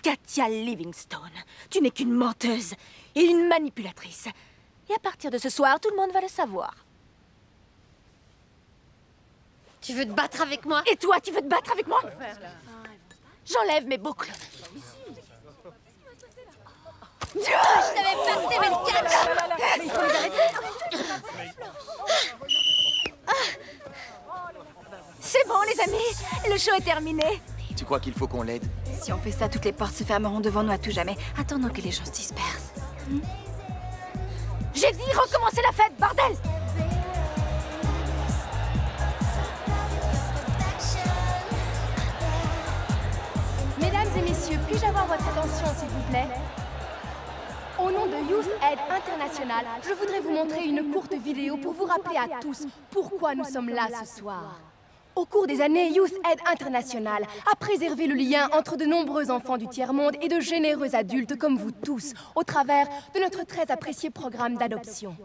Katia Livingstone, tu n'es qu'une menteuse et une manipulatrice. Et à partir de ce soir, tout le monde va le savoir. Tu veux te battre avec moi? Et toi, tu veux te battre avec moi? J'enlève mes boucles. Je t'avais pas que t'aimais le catch. Mais il faut les arrêter. C'est bon, les amis. Le show est terminé. Tu crois qu'il faut qu'on l'aide? Si on fait ça, toutes les portes se fermeront devant nous à tout jamais. Attendons que les gens se dispersent. J'ai dit recommencer la fête, bordel! Mesdames et messieurs, puis-je avoir votre attention, s'il vous plaît? Au nom de Youth Aid International, je voudrais vous montrer une courte vidéo pour vous rappeler à tous pourquoi nous sommes là ce soir. Au cours des années, Youth Aid International a préservé le lien entre de nombreux enfants du tiers-monde et de généreux adultes comme vous tous, au travers de notre très apprécié programme d'adoption.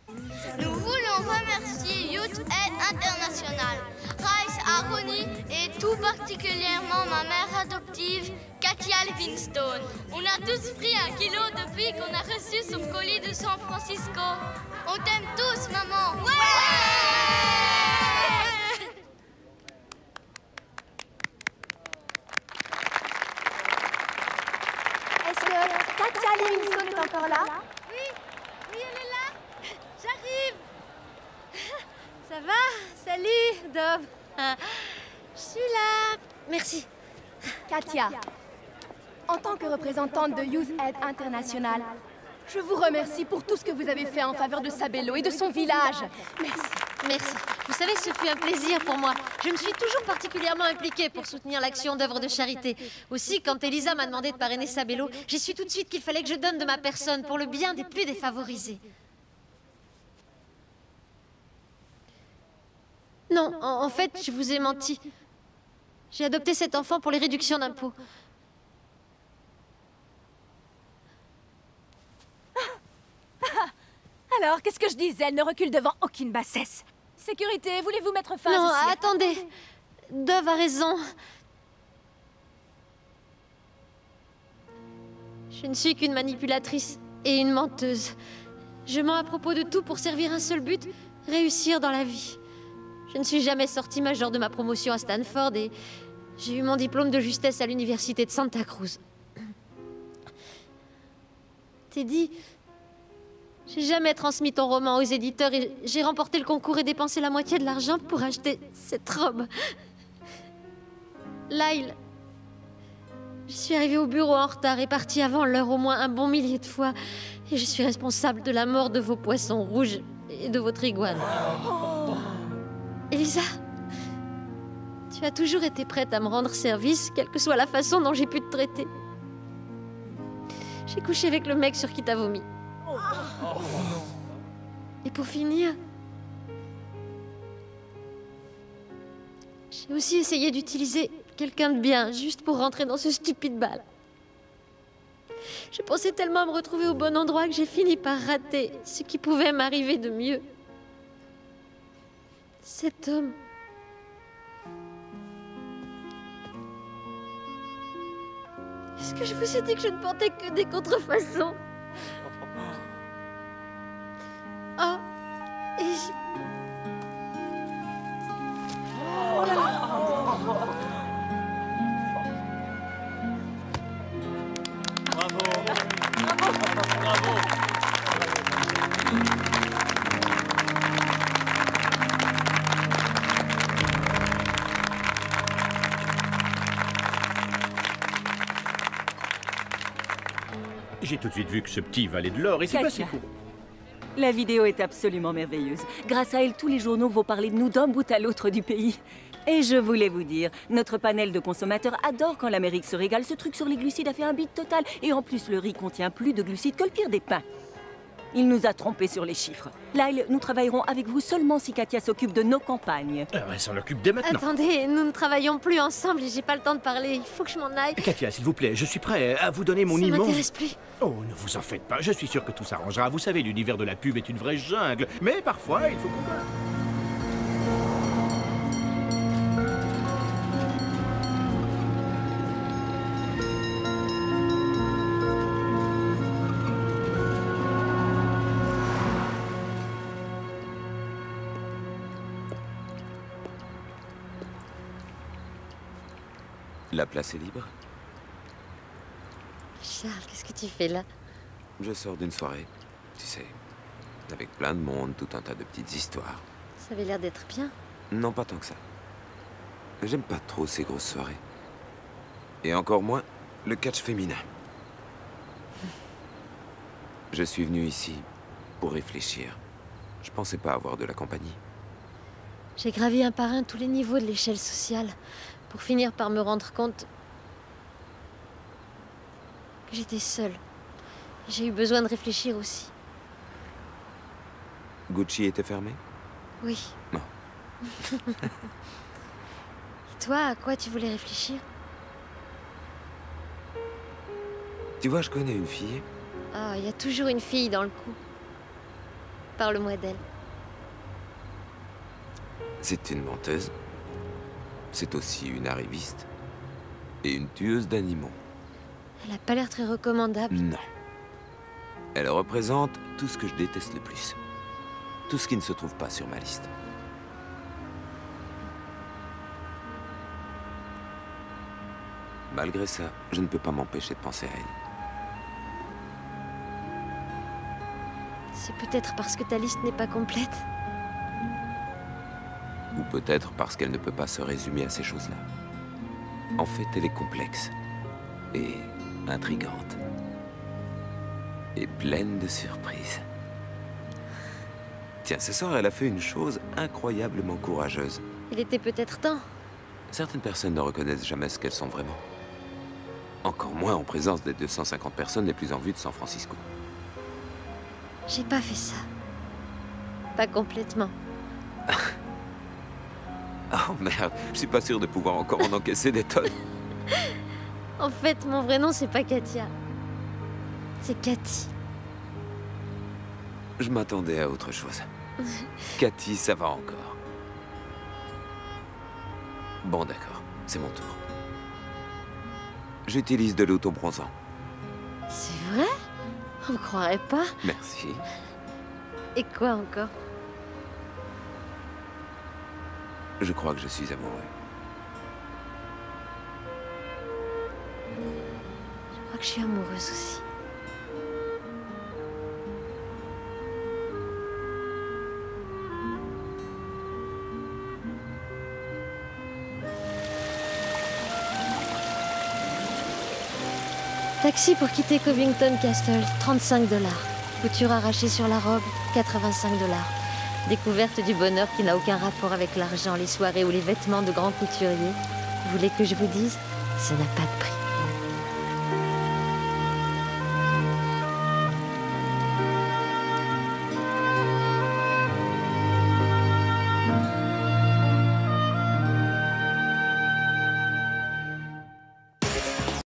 Nous voulons remercier Youth Aid International, Rice Aroni et tout particulièrement ma mère adoptive, Katia Livingstone. On a tous pris 1 kilo depuis qu'on a reçu son colis de San Francisco. On t'aime tous, maman. Ouais! Est-ce que Katia Livingstone est encore là? Oui, elle est là. J'arrive. Ça va? Salut, Dove. Je suis là. Merci. Katia, en tant que représentante de Youth Aid International, je vous remercie pour tout ce que vous avez fait en faveur de Sabelo et de son village. Merci. Merci. Vous savez, ce fut un plaisir pour moi. Je me suis toujours particulièrement impliquée pour soutenir l'action d'œuvres de charité. Aussi, quand Elisa m'a demandé de parrainer Sabelo, j'ai su tout de suite qu'il fallait que je donne de ma personne pour le bien des plus défavorisés. Non, en fait, je vous ai menti. J'ai adopté cet enfant pour les réductions d'impôts. Alors, qu'est-ce que je disais? Elle ne recule devant aucune bassesse. Sécurité, voulez-vous mettre fin Non, à ceci? attendez. Dove a raison. Je ne suis qu'une manipulatrice et une menteuse. Je mens à propos de tout pour servir un seul but, réussir dans la vie. Je ne suis jamais sortie majeure de ma promotion à Stanford et j'ai eu mon diplôme de justesse à l'université de Santa Cruz. Teddy, j'ai jamais transmis ton roman aux éditeurs et j'ai remporté le concours et dépensé la moitié de l'argent pour acheter cette robe. Lyle, je suis arrivée au bureau en retard et partie avant l'heure au moins un bon millier de fois. Et je suis responsable de la mort de vos poissons rouges et de votre iguane. Elisa, tu as toujours été prête à me rendre service, quelle que soit la façon dont j'ai pu te traiter. J'ai couché avec le mec sur qui t'as vomi. Et pour finir, j'ai aussi essayé d'utiliser quelqu'un de bien, juste pour rentrer dans ce stupide bal. Je pensais tellement me retrouver au bon endroit que j'ai fini par rater ce qui pouvait m'arriver de mieux. Cet homme... Est-ce que je vous ai dit que je ne portais que des contrefaçons? Oh, et J'ai tout de suite vu que ce petit valait de l'or et c'est passé court. La vidéo est absolument merveilleuse. Grâce à elle, tous les journaux vont parler de nous d'un bout à l'autre du pays. Et je voulais vous dire, notre panel de consommateurs adore quand l'Amérique se régale. Ce truc sur les glucides a fait un beat total. Et en plus, le riz contient plus de glucides que le pire des pains. Il nous a trompés sur les chiffres. Lyle, nous travaillerons avec vous seulement si Katia s'occupe de nos campagnes. Elle s'en occupe dès maintenant. attendez, nous ne travaillons plus ensemble et j'ai pas le temps de parler. Il faut que je m'en aille. Katia, s'il vous plaît, je suis prêt à vous donner mon Ça immense... m'intéresse plus. Oh, ne vous en faites pas, je suis sûr que tout s'arrangera. Vous savez, l'univers de la pub est une vraie jungle. Mais parfois, il faut combattre. La place est libre. Charles, qu'est-ce que tu fais là? Je sors d'une soirée, tu sais, avec plein de monde, tout un tas de petites histoires. Ça avait l'air d'être bien. Non, pas tant que ça. J'aime pas trop ces grosses soirées. Et encore moins le catch féminin. Je suis venu ici pour réfléchir. Je pensais pas avoir de la compagnie. J'ai gravi un par un tous les niveaux de l'échelle sociale pour finir par me rendre compte que j'étais seule. J'ai eu besoin de réfléchir aussi. Gucci était fermé? Oui. Non. Et toi, à quoi tu voulais réfléchir? Tu vois, je connais une fille. Ah, il y a toujours une fille dans le coup. Parle-moi d'elle. C'est une menteuse. C'est aussi une arriviste. Et une tueuse d'animaux. Elle a pas l'air très recommandable. Non. Elle représente tout ce que je déteste le plus. Tout ce qui ne se trouve pas sur ma liste. Malgré ça, je ne peux pas m'empêcher de penser à elle. C'est peut-être parce que ta liste n'est pas complète. Ou peut-être parce qu'elle ne peut pas se résumer à ces choses-là. En fait, elle est complexe. Et intrigante. Et pleine de surprises. Tiens, ce soir, elle a fait une chose incroyablement courageuse. Il était peut-être temps. Certaines personnes ne reconnaissent jamais ce qu'elles sont vraiment. Encore moins en présence des 250 personnes les plus en vue de San Francisco. J'ai pas fait ça. Pas complètement. Oh merde, je suis pas sûr de pouvoir encore en encaisser des tonnes. En fait, mon vrai nom, c'est pas Katia. C'est Cathy. Je m'attendais à autre chose. Cathy, ça va encore. Bon, d'accord. C'est mon tour. J'utilise de l'autobronzant. C'est vrai? On ne croirait pas. Merci. Et quoi encore? Je crois que je suis amoureux. Je crois que je suis amoureuse aussi. Taxi pour quitter Covington Castle, 35 $. Couture arrachée sur la robe, 85 $. Découverte du bonheur qui n'a aucun rapport avec l'argent, les soirées ou les vêtements de grands couturiers. Vous voulez que je vous dise? Ça n'a pas de prix.